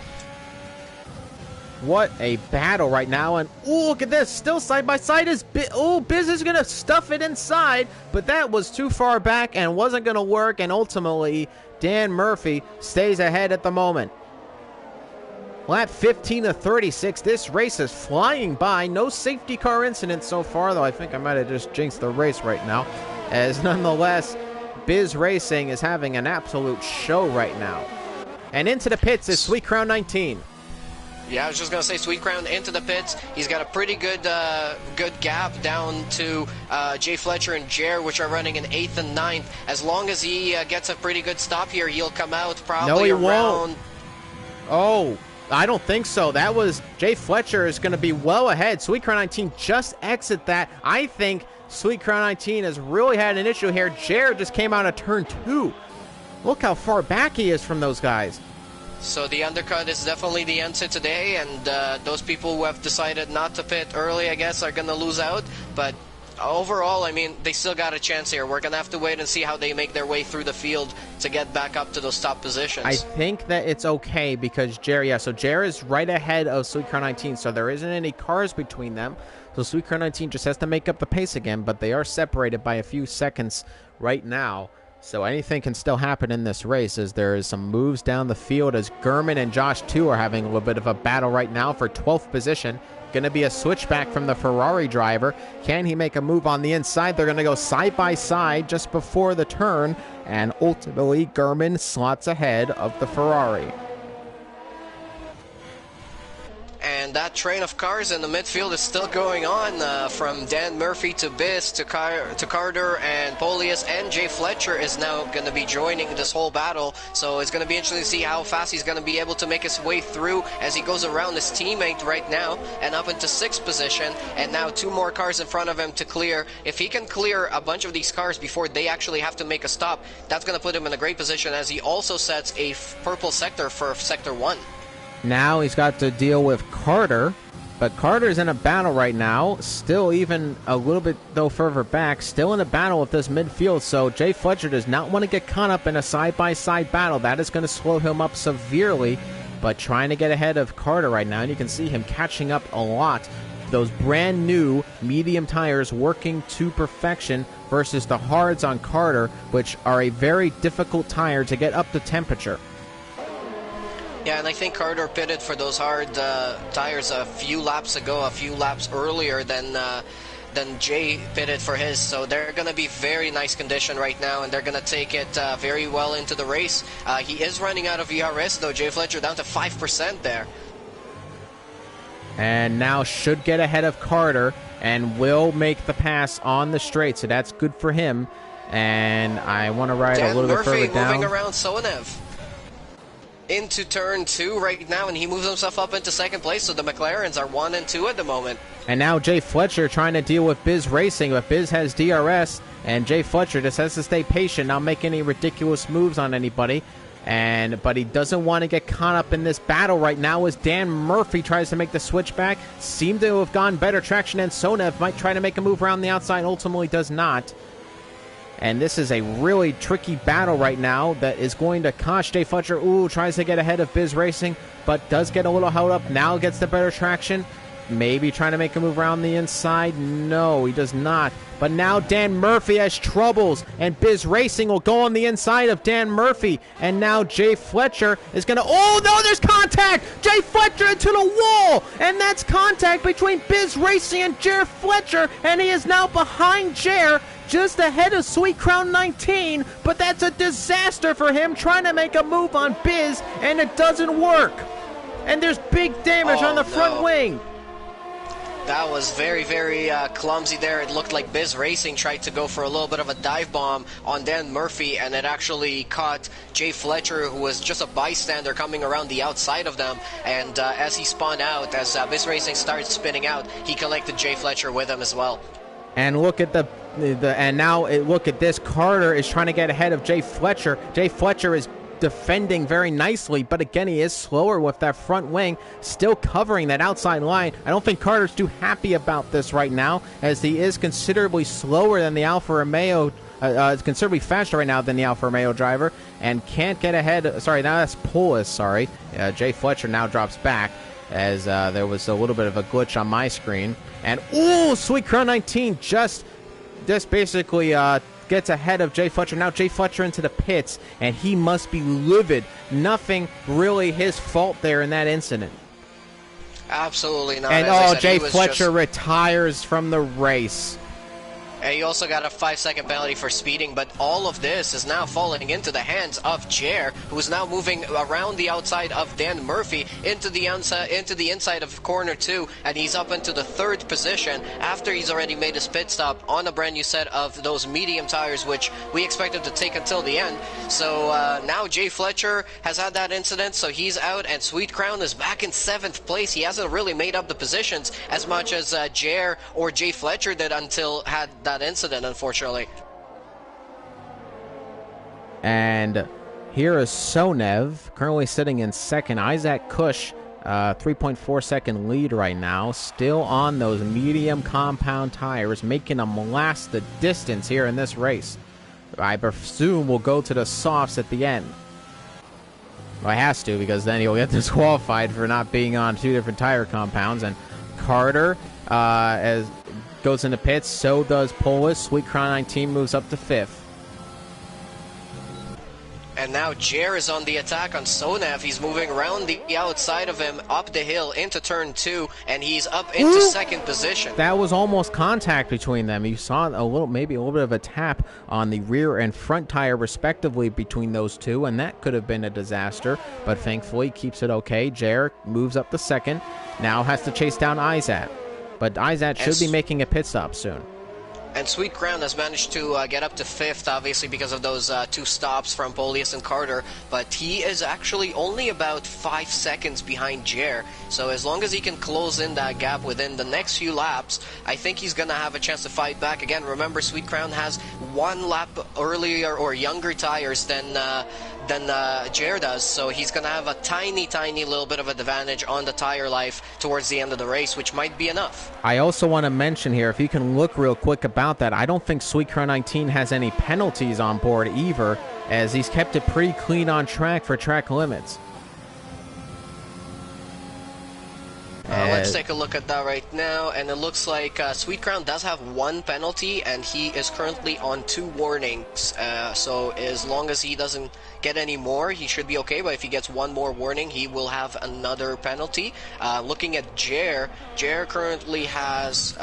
What a battle right now, and ooh, look at this, still side by side is BIS is going to stuff it inside, but that was too far back and wasn't going to work, and ultimately Dan Murphy stays ahead at the moment. Lap 15 to 36. This race is flying by. No safety car incidents so far, though I think I might have just jinxed the race right now. As nonetheless, Biz Racing is having an absolute show right now. And into the pits is Sweet Crown 19. Yeah, I was just going to say Sweet Crown into the pits. He's got a pretty good good gap down to Jay Fletcher and Jer, which are running in 8th and 9th. As long as he gets a pretty good stop here, he'll come out probably around... won't. Oh, I don't think so. That was... Jay Fletcher is going to be well ahead. Sweet Crown 19 just exit that. I think Sweet Crown 19 has really had an issue here. Jer just came out of turn 2. Look how far back he is from those guys. So the undercut is definitely the answer today, and those people who have decided not to pit early, I guess, are going to lose out. But overall, I mean, they still got a chance here. We're going to have to wait and see how they make their way through the field to get back up to those top positions. I think that it's okay because Jer, so Jer is right ahead of Sweet Crown 19, so there isn't any cars between them. So Sweet Crown 19 just has to make up the pace again, but they are separated by a few seconds right now. So anything can still happen in this race as there is some moves down the field as Gurman and Josh 2 are having a little bit of a battle right now for 12th position. Going to be a switchback from the Ferrari driver. Can he make a move on the inside? They're going to go side by side just before the turn, and ultimately Gurman slots ahead of the Ferrari. And that train of cars in the midfield is still going on from Dan Murphy to Biss to Carter and Polius, and Jay Fletcher is now going to be joining this whole battle. So it's going to be interesting to see how fast he's going to be able to make his way through as he goes around his teammate right now and up into 6th position. And now 2 more cars in front of him to clear. If he can clear a bunch of these cars before they actually have to make a stop, that's going to put him in a great position as he also sets a purple sector for Sector 1. Now he's got to deal with Carter, but Carter's in a battle right now, still even a little bit, though, further back, still in a battle with this midfield, so Jay Fletcher does not want to get caught up in a side-by-side battle. That is going to slow him up severely, but trying to get ahead of Carter right now, and you can see him catching up a lot. Those brand new medium tires working to perfection versus the hards on Carter, which are a very difficult tire to get up to temperature. Yeah, and I think Carter pitted for those hard tires a few laps ago, a few laps earlier than Jay pitted for his. So they're going to be very nice condition right now, and they're going to take it very well into the race. He is running out of ERS, though. Jay Fletcher down to 5% there. And now should get ahead of Carter and will make the pass on the straight, so that's good for him. And I want to ride a little bit further down. Moving around Sonev into turn 2 right now, and he moves himself up into 2nd place, so the McLarens are 1 and 2 at the moment. And now Jay Fletcher trying to deal with Biz Racing, but Biz has DRS, and Jay Fletcher just has to stay patient, not make any ridiculous moves on anybody. But he doesn't want to get caught up in this battle right now as Dan Murphy tries to make the switchback. Seemed to have gone better traction, and Sonev might try to make a move around the outside, ultimately does not. And this is a really tricky battle right now that is going to cost Jay Fletcher. Ooh, tries to get ahead of Biz Racing, but does get a little held up. Now gets the better traction. Maybe trying to make a move around the inside. No, he does not. But now Dan Murphy has troubles, and Biz Racing will go on the inside of Dan Murphy. And now Jay Fletcher is going to... Oh, no, there's contact! Jay Fletcher into the wall! And that's contact between Biz Racing and Jer Fletcher, and he is now behind Jer, just ahead of Sweet Crown 19, but that's a disaster for him trying to make a move on Biz, and it doesn't work. And there's big damage on the front wing. That was very, very clumsy there. It looked like Biz Racing tried to go for a little bit of a dive bomb on Dan Murphy, and it actually caught Jay Fletcher, who was just a bystander coming around the outside of them. And as he spun out, as Biz Racing started spinning out, he collected Jay Fletcher with him as well. And look at look at this. Carter is trying to get ahead of Jay Fletcher. Jay Fletcher is defending very nicely, but again, he is slower with that front wing, still covering that outside line. I don't think Carter's too happy about this right now, as he is considerably slower than the Alfa Romeo, considerably faster right now than the Alfa Romeo driver, and can't get ahead. Sorry, now that's Polis, sorry. Jay Fletcher now drops back, as there was a little bit of a glitch on my screen. And, ooh, Sweet Crown 19 just basically gets ahead of Jay Fletcher. Now Jay Fletcher into the pits, and he must be livid. Nothing really his fault there in that incident. Absolutely not. And Jay Fletcher retires from the race. And he also got a 5-second penalty for speeding, but all of this is now falling into the hands of Jer, who is now moving around the outside of Dan Murphy into the inside of corner 2, and he's up into the 3rd position after he's already made his pit stop on a brand new set of those medium tires, which we expect him to take until the end. So now Jay Fletcher has had that incident, so he's out, and Sweet Crown is back in 7th place. He hasn't really made up the positions as much as Jer or Jay Fletcher did until had that incident, unfortunately. And here is Sonev, currently sitting in 2nd. Isaac Kush, 3.4 second lead right now, still on those medium compound tires, making them last the distance here in this race. I presume we'll go to the softs at the end. Well, it has to, because then he'll get disqualified for not being on 2 different tire compounds. And Carter goes into pits, so does Polis. Sweet Crown 19 moves up to 5th. And now Jer is on the attack on Sonev. He's moving around the outside of him, up the hill into turn 2, and he's up into 2nd position. That was almost contact between them. You saw maybe a little bit of a tap on the rear and front tire respectively between those two, and that could have been a disaster, but thankfully keeps it okay. Jer moves up to 2nd, now has to chase down Izat, but Izat should be making a pit stop soon. And Sweet Crown has managed to get up to 5th, obviously because of those 2 stops from Polius and Carter, but he is actually only about 5 seconds behind Jer, so as long as he can close in that gap within the next few laps, I think he's going to have a chance to fight back. Again, remember, Sweet Crown has 1 lap earlier or younger tires than Jer does, so he's going to have a tiny little bit of advantage on the tire life towards the end of the race, which might be enough. I also want to mention here, if you can look real quick about that, I don't think Sweet Crown 19 has any penalties on board either, as he's kept it pretty clean on track for track limits. Let's take a look at that right now, and it looks like Sweet Crown does have 1 penalty, and he is currently on 2 warnings, so as long as he doesn't get any more, he should be okay, but if he gets 1 more warning, he will have another penalty. Looking at Jer currently has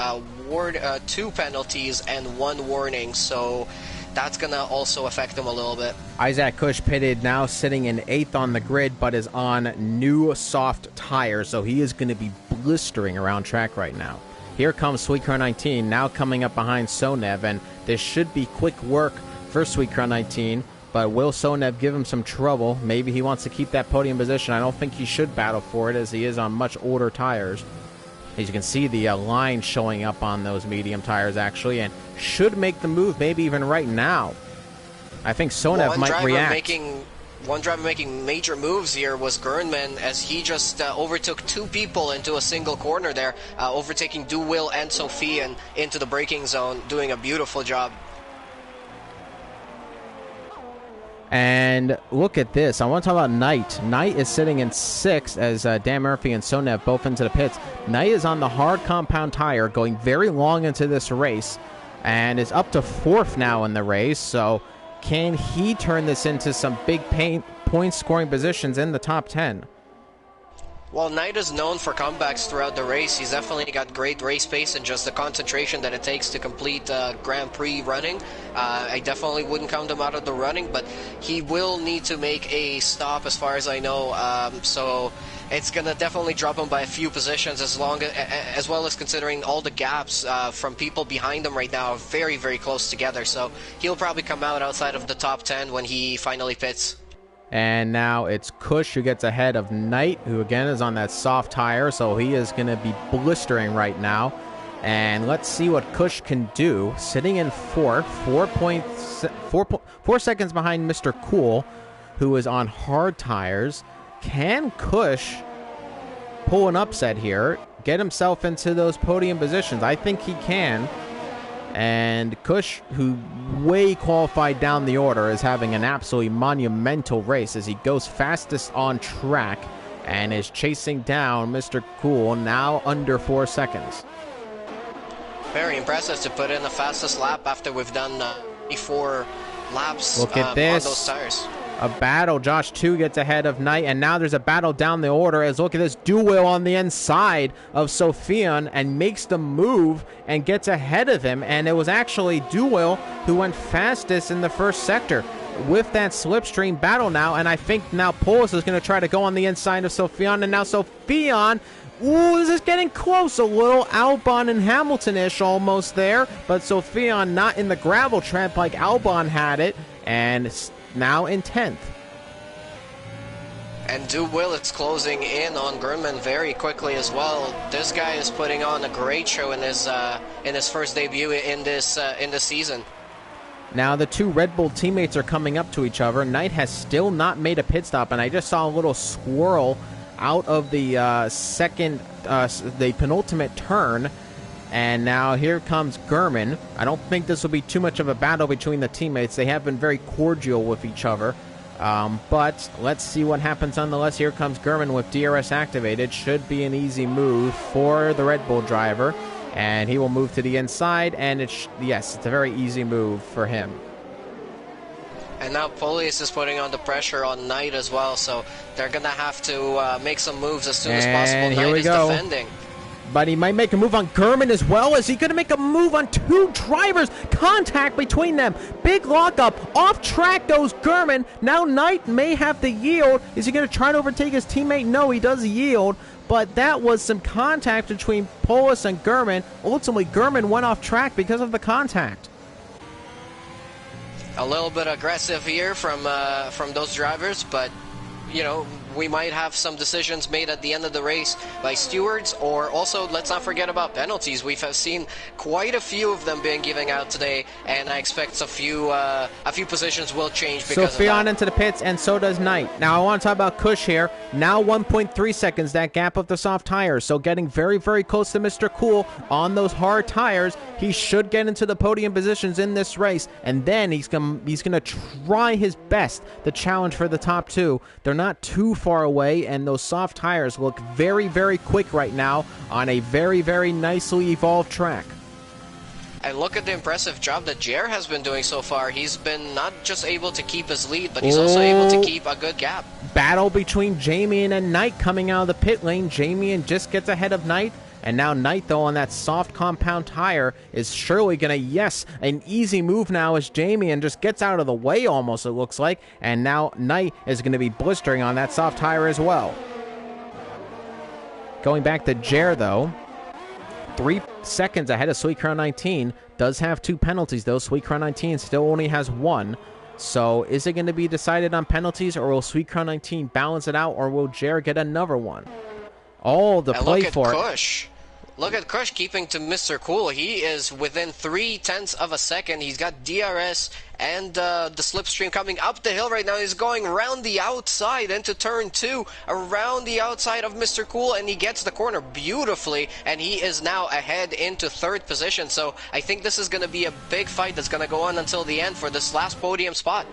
2 penalties and 1 warning, so that's going to also affect him a little bit. Isaac Kush pitted, now sitting in 8th on the grid, but is on new soft tires, so he is going to be blistering around track right now. Here comes Sweet Crown 19, now coming up behind Sonev, and this should be quick work for Sweet Crown 19, but will Sonev give him some trouble? Maybe he wants to keep that podium position. I don't think he should battle for it, as he is on much older tires. As you can see, the line showing up on those medium tires, actually, and should make the move maybe even right now. I think Sonev might react. One driver making major moves here was Gernman, as he just overtook 2 people into a single corner there, overtaking Du-Will and Sophie into the braking zone, doing a beautiful job. And look at this. I want to talk about Knight. Knight is sitting in 6th as Dan Murphy and Sonev both into the pits. Knight is on the hard compound tire, going very long into this race, and is up to 4th now in the race. So can he turn this into some big point scoring positions in the top 10? Well, Knight is known for comebacks throughout the race. He's definitely got great race pace and just the concentration that it takes to complete Grand Prix running. I definitely wouldn't count him out of the running, but he will need to make a stop as far as I know. So it's going to definitely drop him by a few positions, as well as considering all the gaps from people behind him right now are very, very close together. So he'll probably come out outside of the top 10 when he finally pits. And now it's Kush who gets ahead of Knight, who again is on that soft tire, so he is going to be blistering right now. And let's see what Kush can do. Sitting in 4 seconds behind Mr. Cool, who is on hard tires. Can Kush pull an upset here, get himself into those podium positions? I think he can. And Kush, who way qualified down the order, is having an absolutely monumental race as he goes fastest on track and is chasing down Mr. Cool, now under 4 seconds. Very impressive to put in the fastest lap after we've done 24 laps Look at on this. those tires. A battle. Josh 2 gets ahead of Knight, and now there's a battle down the order as look at this duo on the inside of Sofian and makes the move and gets ahead of him. And it was actually Duel who went fastest in the first sector with that slipstream battle now. And I think now Polis is going to try to go on the inside of Sofian, and now Sofian. Ooh, this is getting close. A little Albon and Hamilton-ish almost there, but Sofian not in the gravel trap like Albon had it, and now in 10th. And Duwil is closing in on Gurnman very quickly as well. This guy is putting on a great show in his first debut in this season. Now the two Red Bull teammates are coming up to each other. Knight has still not made a pit stop, and I just saw a little swirl out of the the penultimate turn. And now here comes Gurman. I don't think this will be too much of a battle between the teammates. They have been very cordial with each other. But let's see what happens nonetheless. Here comes Gurman with DRS activated. Should be an easy move for the Red Bull driver. And he will move to the inside. And yes, it's a very easy move for him. And now Police is putting on the pressure on Knight as well. So they're going to have to make some moves as soon as possible. Knight is defending. But he might make a move on Gurman as well. Is he going to make a move on two drivers? Contact between them. Big lockup. Off track goes Gurman. Now Knight may have to yield. Is he going to try to overtake his teammate? No, he does yield. But that was some contact between Polis and Gurman. Ultimately, Gurman went off track because of the contact. A little bit aggressive here from those drivers, but you know, we might have some decisions made at the end of the race by stewards, or also let's not forget about penalties. We've seen quite a few of them being given out today, and I expect a few positions will change because Sofian of that. into the pits, and so does Knight. Now I want to talk about Kush here. Now 1.3 seconds, that gap of the soft tires. So getting very, very close to Mr. Cool on those hard tires. He should get into the podium positions in this race, and then he's gonna try his best to challenge for the top two. They're not too far away, and those soft tires look very, very quick right now on a very, very nicely evolved track. And look at the impressive job that Jer has been doing so far. He's been not just able to keep his lead, but he's also able to keep a good gap. Battle between Jamie and Knight coming out of the pit lane. Jamie just gets ahead of Knight. And now Knight, though, on that soft compound tire is surely going to, yes, an easy move now as Jamie just gets out of the way almost, it looks like. And now Knight is going to be blistering on that soft tire as well. Going back to Jer, though, 3 seconds ahead of Sweet Crown 19. Does have 2 penalties, though. Sweet Crown 19 still only has 1. So is it going to be decided on penalties, or will Sweet Crown 19 balance it out, or will Jer get another one? All the play for it. Look at Kush keeping to Mr. Cool. He is within 0.3 of a second. He's got DRS and the slipstream coming up the hill right now. He's going around the outside into turn 2, around the outside of Mr. Cool, and he gets the corner beautifully, and he is now ahead into 3rd position. So I think this is going to be a big fight that's going to go on until the end for this last podium spot.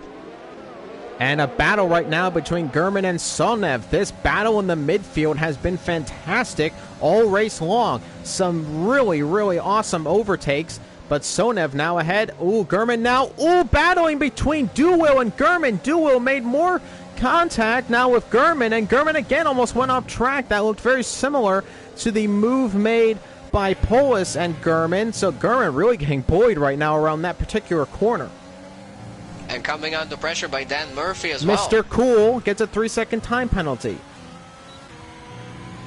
And a battle right now between Gurman and Sonev. This battle in the midfield has been fantastic all race long. Some really, really awesome overtakes. But Sonev now ahead. Ooh, Gurman now. Ooh, battling between Duwil and Gurman. Duwil made more contact now with Gurman. And Gurman again almost went off track. That looked very similar to the move made by Polis and Gurman. So Gurman really getting bullied right now around that particular corner. And coming under pressure by Dan Murphy as well. Mr. Cool gets a 3-second time penalty.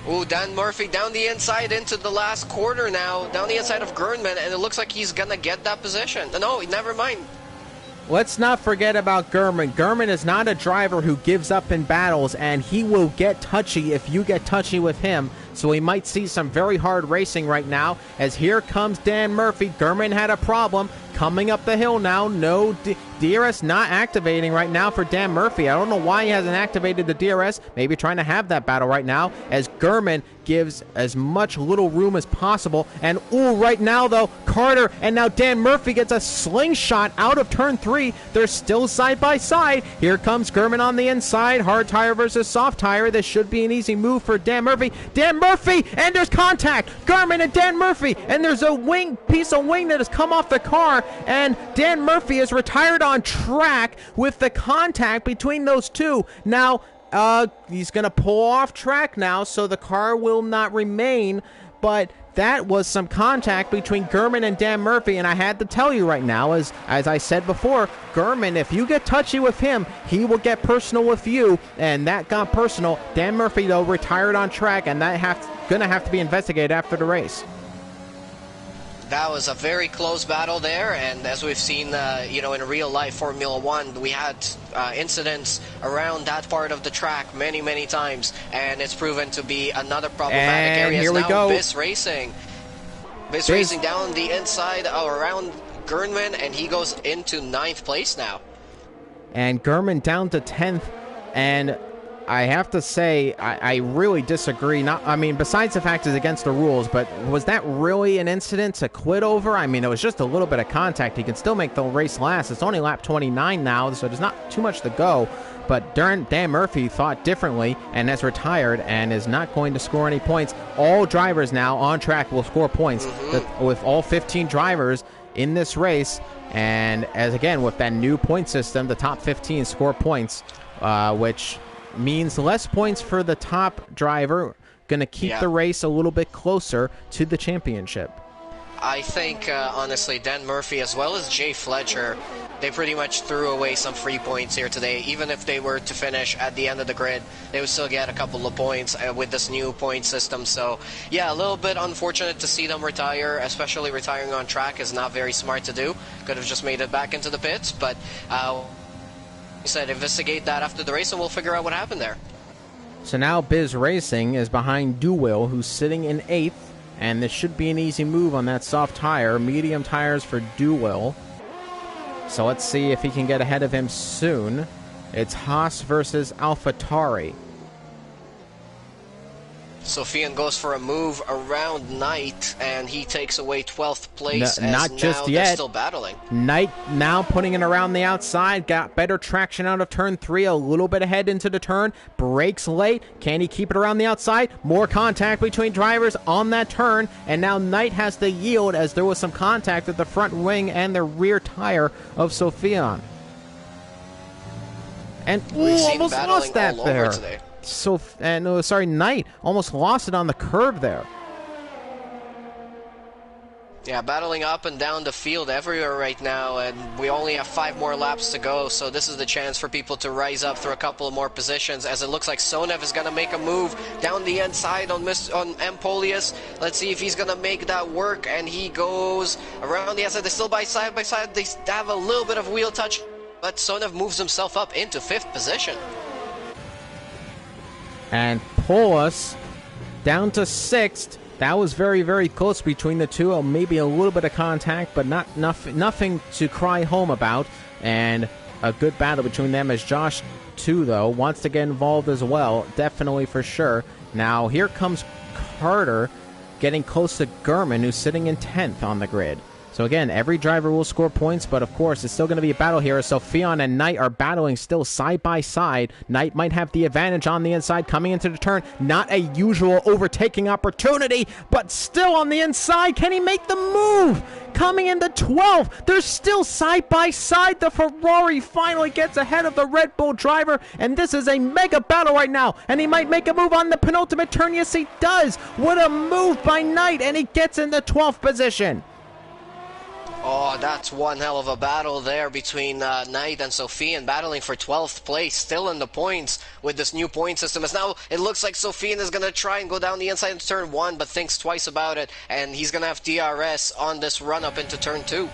Ooh, Dan Murphy down the inside into the last quarter now. Down the inside of Gurnman, and it looks like he's going to get that position. No, never mind. Let's not forget about Gurman. Gurman is not a driver who gives up in battles, and he will get touchy if you get touchy with him. So we might see some very hard racing right now, as here comes Dan Murphy. Gurman had a problem coming up the hill now. No DRS not activating right now for Dan Murphy. I don't know why he hasn't activated the DRS. Maybe trying to have that battle right now, as Gurman gives as much little room as possible. And ooh, right now though, Carter and now Dan Murphy gets a slingshot out of turn 3. They're still side by side. Here comes Gurman on the inside. Hard tire versus soft tire. This should be an easy move for Dan Murphy. Dan Murphy Murphy, and there's contact. Garmin and Dan Murphy, and there's a piece of wing that has come off the car, and Dan Murphy is retired on track with the contact between those two. Now, he's going to pull off track now, so the car will not remain, but that was some contact between Gurman and Dan Murphy, and I had to tell you right now, as I said before, Gurman, if you get touchy with him, he will get personal with you, and that got personal. Dan Murphy, though, retired on track, and that going to have to be investigated after the race. That was a very close battle there, and as we've seen, in real life Formula One, we had incidents around that part of the track many, many times, and it's proven to be another problematic area. Here we go. Biz Racing down the inside around Gernman, and he goes into 9th place now. And Gurman down to 10th, and I have to say, I really disagree. Besides the fact it's against the rules, but was that really an incident to quit over? I mean, it was just a little bit of contact. He can still make the race last. It's only lap 29 now, so there's not too much to go. But Dan Murphy thought differently and has retired and is not going to score any points. All drivers now on track will score points with all 15 drivers in this race. And as again, with that new point system, the top 15 score points, which means less points for the top driver, going to keep the race a little bit closer to the championship. I think, honestly, Dan Murphy as well as Jay Fletcher, they pretty much threw away some free points here today. Even if they were to finish at the end of the grid, they would still get a couple of points with this new point system. So, yeah, a little bit unfortunate to see them retire, especially retiring on track is not very smart to do. Could have just made it back into the pits, but he said investigate that after the race and we'll figure out what happened there. So now Biz Racing is behind Duwil, who's sitting in 8th, and this should be an easy move on that soft tire. Medium tires for Duwil. So let's see if he can get ahead of him soon. It's Haas versus AlphaTauri. Sofian goes for a move around Knight, and he takes away 12th place. Not just yet. They're still battling. Knight now putting it around the outside. Got better traction out of turn 3. A little bit ahead into the turn. Brakes late. Can he keep it around the outside? More contact between drivers on that turn. And now Knight has the yield as there was some contact with the front wing and the rear tire of Sofian. And almost lost that there. Knight almost lost it on the curb there. Yeah, battling up and down the field everywhere right now, and we only have 5 more laps to go, so this is the chance for people to rise up through a couple of more positions, as it looks like Sonev is going to make a move down the inside on Empolius. Let's see if he's going to make that work, and he goes around the outside. They're still side by side. They have a little bit of wheel touch, but Sonev moves himself up into 5th position. And Paulus down to 6th. That was very, very close between the two. Maybe a little bit of contact, but nothing to cry home about. And a good battle between them, as Josh, too, though, wants to get involved as well. Definitely, for sure. Now, here comes Carter getting close to Gurman, who's sitting in 10th on the grid. So again, every driver will score points, but of course, it's still going to be a battle here. So Sofian and Knight are battling still side by side. Knight might have the advantage on the inside coming into the turn. Not a usual overtaking opportunity, but still on the inside. Can he make the move? Coming into 12th. They're still side by side. The Ferrari finally gets ahead of the Red Bull driver, and this is a mega battle right now. And he might make a move on the penultimate turn. Yes, he does. What a move by Knight, and he gets in the 12th position. Oh, that's one hell of a battle there between Knight and Sofian, battling for 12th place, still in the points with this new point system. As now it looks like Sofian is going to try and go down the inside into turn 1, but thinks twice about it, and he's going to have DRS on this run up into turn 2.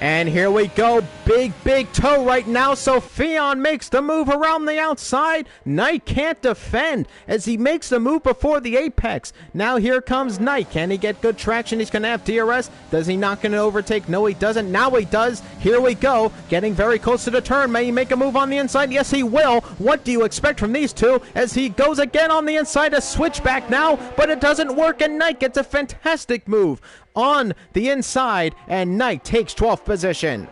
And here we go. Big toe right now. Sofian makes the move around the outside. Knight can't defend as he makes the move before the apex. Now here comes Knight. Can he get good traction? He's going to have DRS. Does he not going to overtake? No, he doesn't. Now he does. Here we go. Getting very close to the turn. May he make a move on the inside? Yes, he will. What do you expect from these two as he goes again on the inside? A switchback now, but it doesn't work, and Knight gets a fantastic move on the inside, and Knight takes 12th position.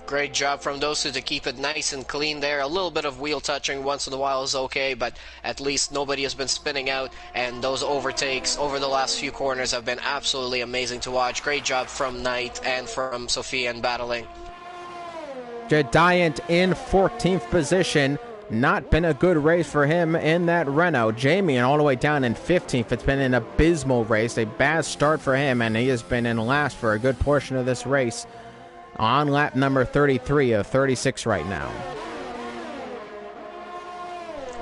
Great job from those two to keep it nice and clean there. A little bit of wheel touching once in a while is okay, but at least nobody has been spinning out, and those overtakes over the last few corners have been absolutely amazing to watch. Great job from Knight and from Sophia in battling. Giant in 14th position. Not been a good race for him in that Renault. Jamie all the way down in 15th. It's been an abysmal race, a bad start for him, and he has been in last for a good portion of this race. On lap number 33 of 36 right now.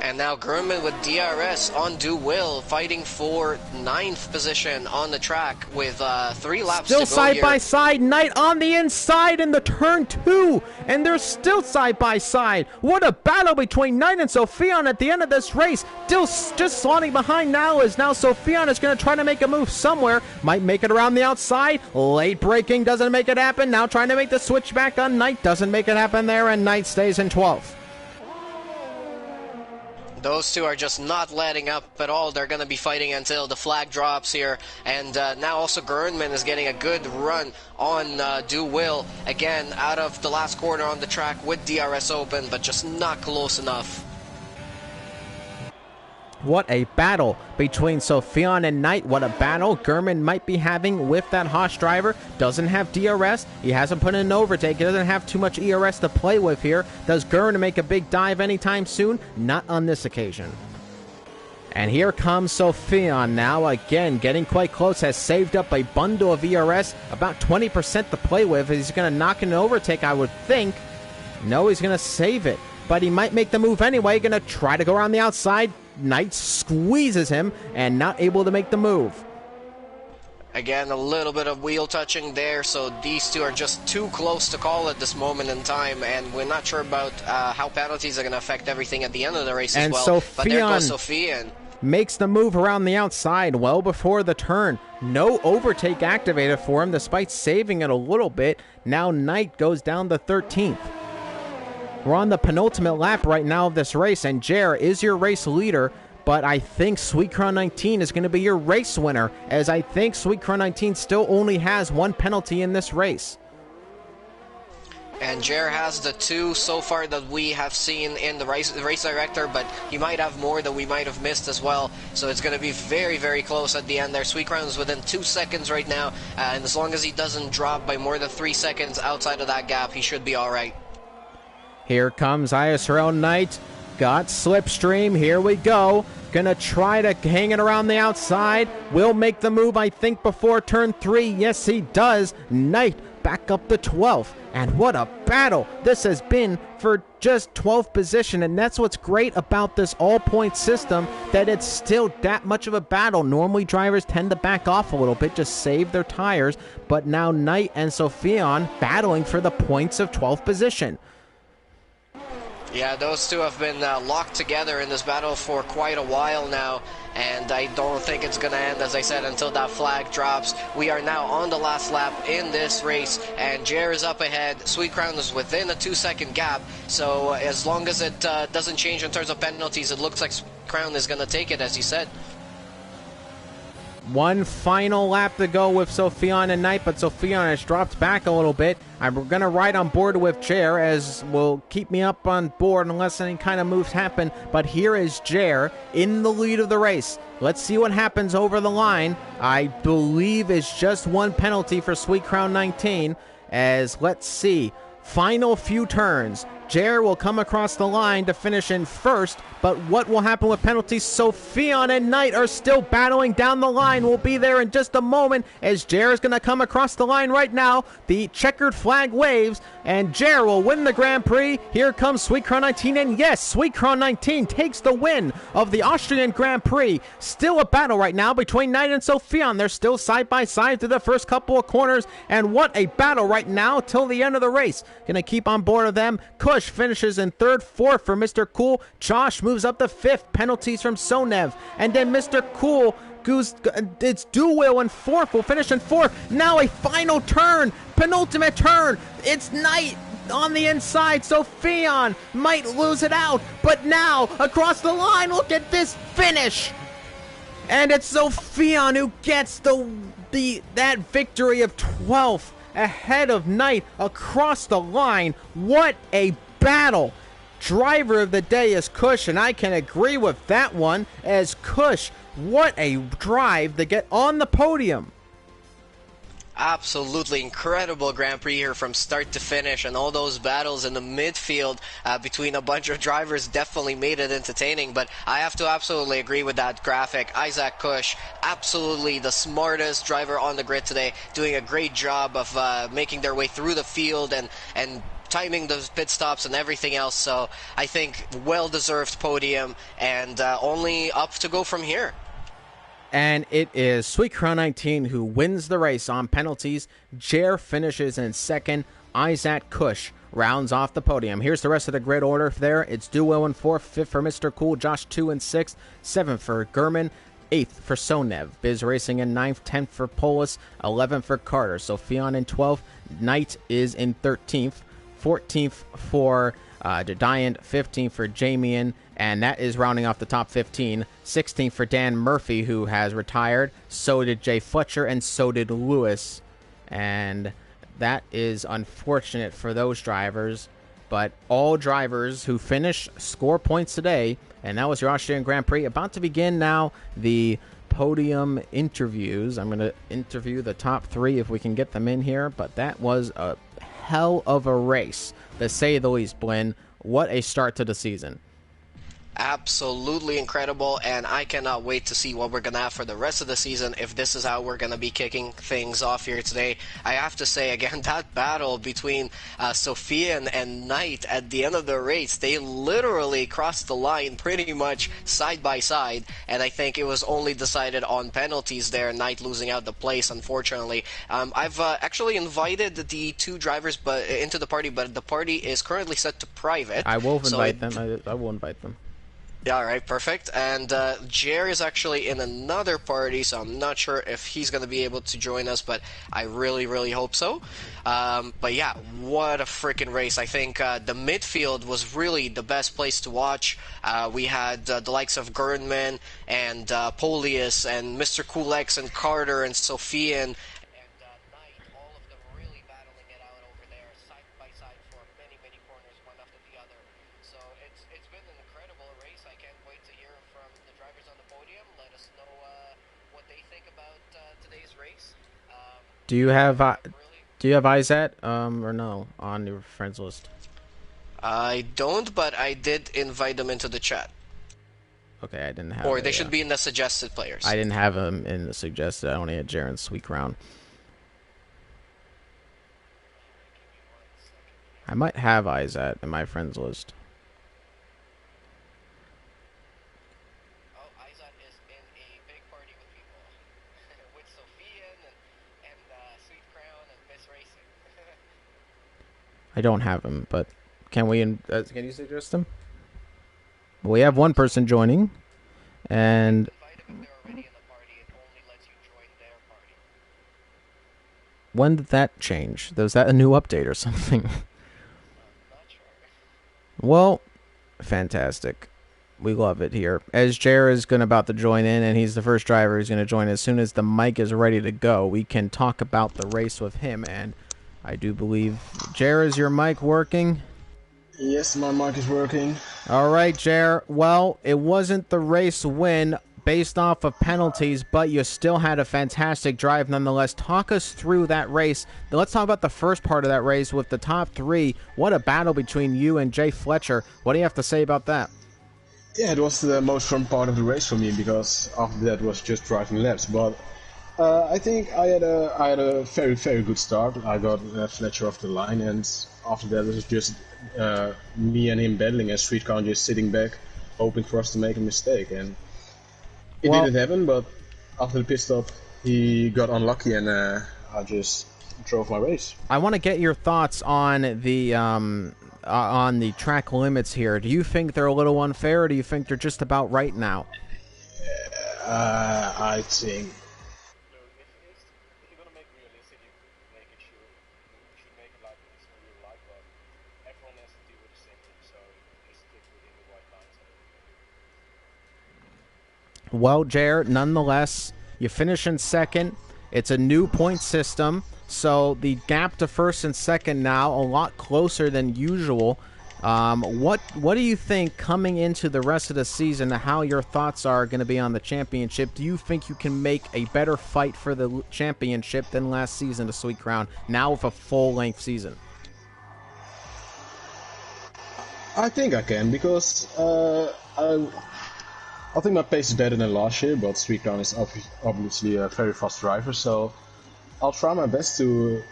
And now Gurman with DRS on Do Will, fighting for 9th position on the track with 3 laps to go. Still side by side, Knight on the inside in the turn 2, and they're still side by side. What a battle between Knight and Sophion at the end of this race. Still just slotting behind now is now Sophion is going to try to make a move somewhere. Might make it around the outside. Late braking doesn't make it happen. Now trying to make the switch back on Knight. Doesn't make it happen there, and Knight stays in 12th. Those two are just not letting up at all. They're going to be fighting until the flag drops here. And now also Gernman is getting a good run on Do Will. Again, out of the last corner on the track with DRS open, but just not close enough. What a battle between Sophion and Knight. What a battle Gurman might be having with that Haas driver. Doesn't have DRS. He hasn't put in an overtake. He doesn't have too much ERS to play with here. Does Gurman make a big dive anytime soon? Not on this occasion. And here comes Sophion now, again, getting quite close, has saved up a bundle of ERS, about 20% to play with. He's going to knock in an overtake, I would think. No, he's going to save it, but he might make the move anyway. Going to try to go around the outside. Knight squeezes him and not able to make the move. Again, a little bit of wheel touching there, so these two are just too close to call at this moment in time, and we're not sure about how penalties are going to affect everything at the end of the race as well. But there goes Sophion. Makes the move around the outside well before the turn. No overtake activated for him despite saving it a little bit. Now Knight goes down to 13th. We're on the penultimate lap right now of this race, and Jer is your race leader, but I think Sweet Crown 19 is going to be your race winner, as I think Sweet Crown 19 still only has 1 penalty in this race. And Jer has the 2 so far that we have seen in the race director, but he might have more that we might have missed as well. So it's going to be very, very close at the end there. Sweet Crown is within 2 seconds right now, and as long as he doesn't drop by more than 3 seconds outside of that gap, he should be all right. Here comes ISRL Knight. Got Slipstream. Here we go. Gonna try to hang it around the outside. Will make the move, I think, before turn 3. Yes, he does. Knight back up to 12th. And what a battle this has been for just 12th position. And that's what's great about this all-point system, that it's still that much of a battle. Normally, drivers tend to back off a little bit, just save their tires. But now Knight and Sophion battling for the points of 12th position. Yeah, those two have been locked together in this battle for quite a while now, and I don't think it's going to end, as I said, until that flag drops. We are now on the last lap in this race, and Jer is up ahead. Sweet Crown is within a 2-second gap, so as long as it doesn't change in terms of penalties, it looks like Sweet Crown is going to take it, as you said. 1 final lap to go with Sophion and Knight, but Sophion has dropped back a little bit. I'm going to ride on board with Jer, as will keep me up on board unless any kind of moves happen. But here is Jer in the lead of the race. Let's see what happens over the line. I believe it's just 1 penalty for Sweet Crown 19, as let's see. Final few turns. Jer will come across the line to finish in first, but what will happen with penalties? Sophion and Knight are still battling down the line. We'll be there in just a moment, as Jer is going to come across the line right now. The checkered flag waves, and Jer will win the Grand Prix. Here comes Sweet Crown 19, and yes, Sweet Crown 19 takes the win of the Austrian Grand Prix. Still a battle right now between Knight and Sophion. They're still side by side through the first couple of corners, and what a battle right now till the end of the race. Going to keep on board of them. Kush finishes in 3rd, 4th for Mr. Cool. Josh moves up to 5th. Penalties from Sonev. And then Mr. Cool goes, it's Duwil in 4th. Will finish in 4th. Now a final turn. Penultimate turn. It's Knight on the inside. Sophion might lose it out. But now across the line, look at this finish. And it's Sophion who gets that victory of 12th. ahead of Knight across the line. What a battle! Driver of the day is Kush, and I can agree with that one as Kush. What a drive to get on the podium. Absolutely incredible Grand Prix here from start to finish, and all those battles in the midfield between a bunch of drivers definitely made it entertaining. But I have to absolutely agree with that graphic. Isaac Kush, absolutely the smartest driver on the grid today, doing a great job of making their way through the field and timing those pit stops and everything else. So I think well-deserved podium, and only up to go from here. And it is Sweet Crown 19 who wins the race on penalties. Jer finishes in second. Isaac Kush rounds off the podium. Here's the rest of the grid order there. It's Duo in fourth, fifth for Mr. Cool, Josh 2 in sixth, seventh for Gurman, 8th for Sonev, Biz Racing in 9th, 10th for Polis, 11th for Carter, Sophion in 12th, Knight is in 13th, 14th for Jediant, 15th for Jamian, and that is rounding off the top 15. 16th for Dan Murphy, who has retired. So did Jay Fletcher, and so did Lewis. And that is unfortunate for those drivers. But all drivers who finish score points today, and that was your Austrian Grand Prix. About to begin now the podium interviews. I'm going to interview the top 3 if we can get them in here. But that was a hell of a race, to say the least, Blinn. What a start to the season. Absolutely incredible, and I cannot wait to see what we're going to have for the rest of the season if this is how we're going to be kicking things off here today. I have to say, again, that battle between Sophian and Knight at the end of the race, they literally crossed the line pretty much side by side, and I think it was only decided on penalties there, Knight losing out the place, unfortunately. I've actually invited the 2 drivers into the party, but the party is currently set to private. I will invite them. I will invite them. Yeah, all right, perfect. And Jer is actually in another party, so I'm not sure if he's going to be able to join us, but I really, really hope so. But yeah, what a freaking race. I think the midfield was really the best place to watch. We had the likes of Gernman and Polius and Mr. Kulex and Carter and Sophian. Do you have Isaac or no on your friends list? I don't, but I did invite them into the chat. Okay, I didn't have. Or they should be in the suggested players. I didn't have them in the suggested. I only had Jaren Sweet Crown. I might have Isaac in my friends list. I don't have him, but can we? Can you suggest him? We have one person joining, and when did that change? Was that a new update or something? Well, fantastic. We love it here. As Jer is about to join in, and he's the first driver who's going to join. As soon as the mic is ready to go, we can talk about the race with him. And I do believe, Jer, is your mic working? Yes, my mic is working. All right, Jer. Well, it wasn't the race win based off of penalties, but you still had a fantastic drive nonetheless. Talk us through that race. Now, let's talk about the first part of that race with the top 3. What a battle between you and Jay Fletcher. What do you have to say about that? Yeah, it was the most fun part of the race for me, because after that was just driving laps. But I think I had a very, very good start. I got Fletcher off the line, and after that it was just me and him battling, as Sweet Crown just sitting back, hoping for us to make a mistake. And it didn't happen, but after the pit stop, he got unlucky, and I just drove my race. I want to get your thoughts on the track limits here. Do you think they're a little unfair, or do you think they're just about right now? I think. Well, Jared, nonetheless, you finish in second. It's a new point system, So the gap to first and second now a lot closer than usual. What do you think coming into the rest of the season, how your thoughts are going to be on the championship? Do you think you can make a better fight for the championship than last season, the Sweet Crown, now with a full-length season? I think I can, because I think my pace is better than last year, but Sweet Crown is obviously a very fast driver, so I'll try my best to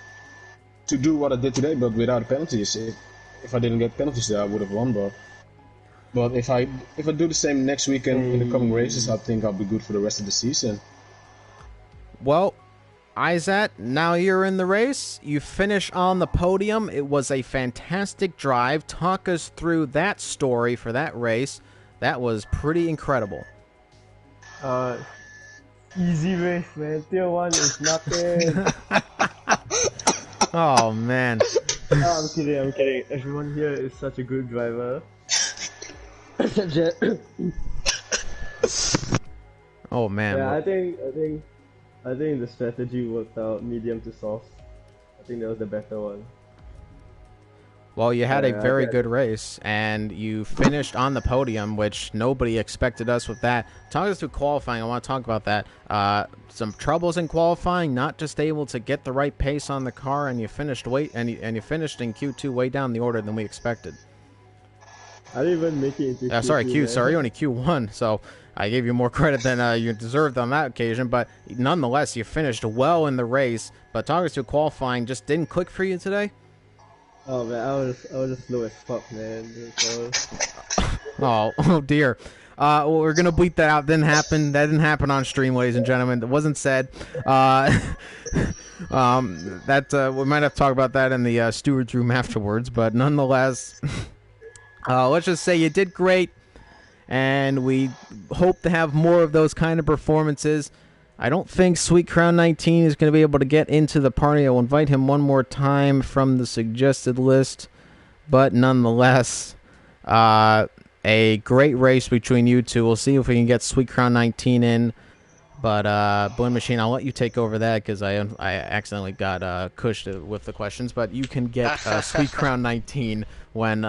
do what I did today, but without penalties. If I didn't get penalties there, I would have won. But if I do the same next weekend in the coming races, I think I'll be good for the rest of the season. Well, Izat, now you're in the race. You finish on the podium. It was a fantastic drive. Talk us through that story for that race. That was pretty incredible. Easy race, man. Tier 1 is nothing. Oh, man. I'm kidding. Everyone here is such a good driver. Oh, man. Yeah, I think the strategy worked out, medium to soft. I think that was the better one. Well, you had a very good race, and you finished on the podium, which nobody expected us with that. Talk us through qualifying. I want to talk about that. Some troubles in qualifying, not just able to get the right pace on the car, and you finished you finished in Q2 way down the order than we expected. I didn't even make it into Q2. Sorry, only Q1, so I gave you more credit than you deserved on that occasion, but nonetheless, you finished well in the race. But talk us through qualifying, just didn't click for you today? Oh man, I was just slow as fuck, man. Oh dear. Well, we're gonna bleep that out. That didn't happen on stream, ladies and gentlemen. That wasn't said. We might have to talk about that in the steward's room afterwards. But nonetheless, let's just say you did great, and we hope to have more of those kind of performances. I don't think Sweet Crown 19 is going to be able to get into the party. I will invite him one more time from the suggested list. But nonetheless, a great race between you two. We'll see if we can get Sweet Crown 19 in. But Blend Machine, I'll let you take over that because I accidentally got cushed with the questions. But you can get Sweet Crown 19 when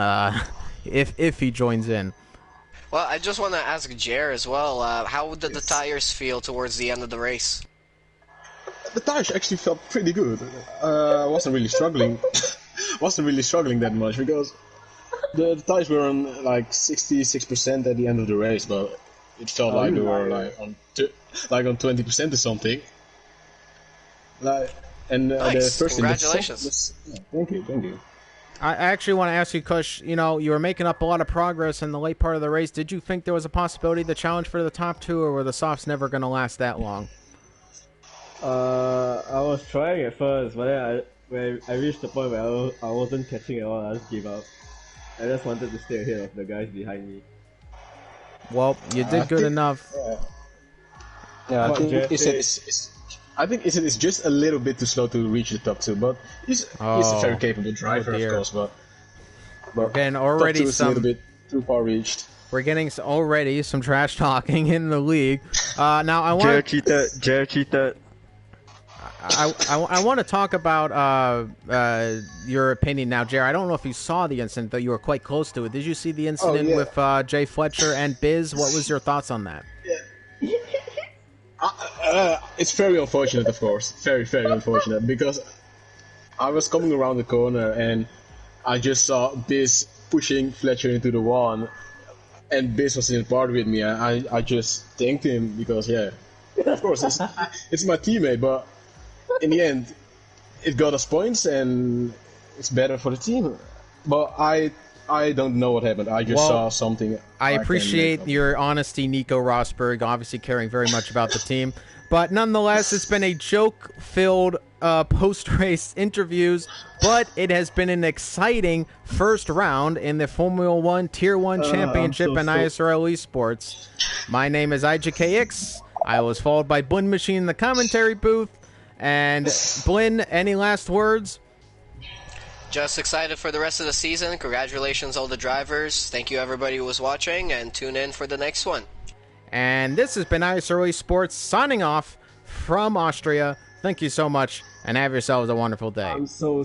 if he joins in. Well, I just want to ask Jer as well, how did the tires feel towards the end of the race? The tires actually felt pretty good. I wasn't really struggling that much because the tires were on like 66% at the end of the race, but it felt like they were on 20% or something. Nice. The first Congratulations. Thank you. I actually want to ask you, Kush, you were making up a lot of progress in the late part of the race. Did you think there was a possibility the challenge for the top two, or were the softs never going to last that long? I was trying at first, but then when I reached the point where I wasn't catching at all, I just gave up. I just wanted to stay ahead of the guys behind me. Well, you did good enough. Yeah, I think it's just a little bit too slow to reach the top two, but he's a very capable driver, of course. But again, already a little bit too far reached. We're getting already some trash talking in the league. Now I want Jer cheated. I want to talk about your opinion now, Jer. I don't know if you saw the incident, though you were quite close to it. Did you see the incident with Jay Fletcher and Biz? What was your thoughts on that? Yeah. It's very unfortunate, of course. Very, very unfortunate, because I was coming around the corner and I just saw Biz pushing Fletcher into the wall, and Biz was in the part with me. I just thanked him because, of course, it's my teammate, but in the end, it got us points and it's better for the team. But I don't know what happened. I just saw something. I appreciate your honesty, Nico Rosberg, obviously caring very much about the team. But nonetheless, it's been a joke-filled post-race interviews, but it has been an exciting first round in the Formula 1 Tier 1 Championship in ISRL Esports. My name is IJKX. I was followed by Blin Machine in the commentary booth. And Blin, any last words? Just excited for the rest of the season. Congratulations, all the drivers. Thank you, everybody who was watching, and tune in for the next one. And this has been ISRL Esports signing off from Austria. Thank you so much. and have yourselves a wonderful day. I'm so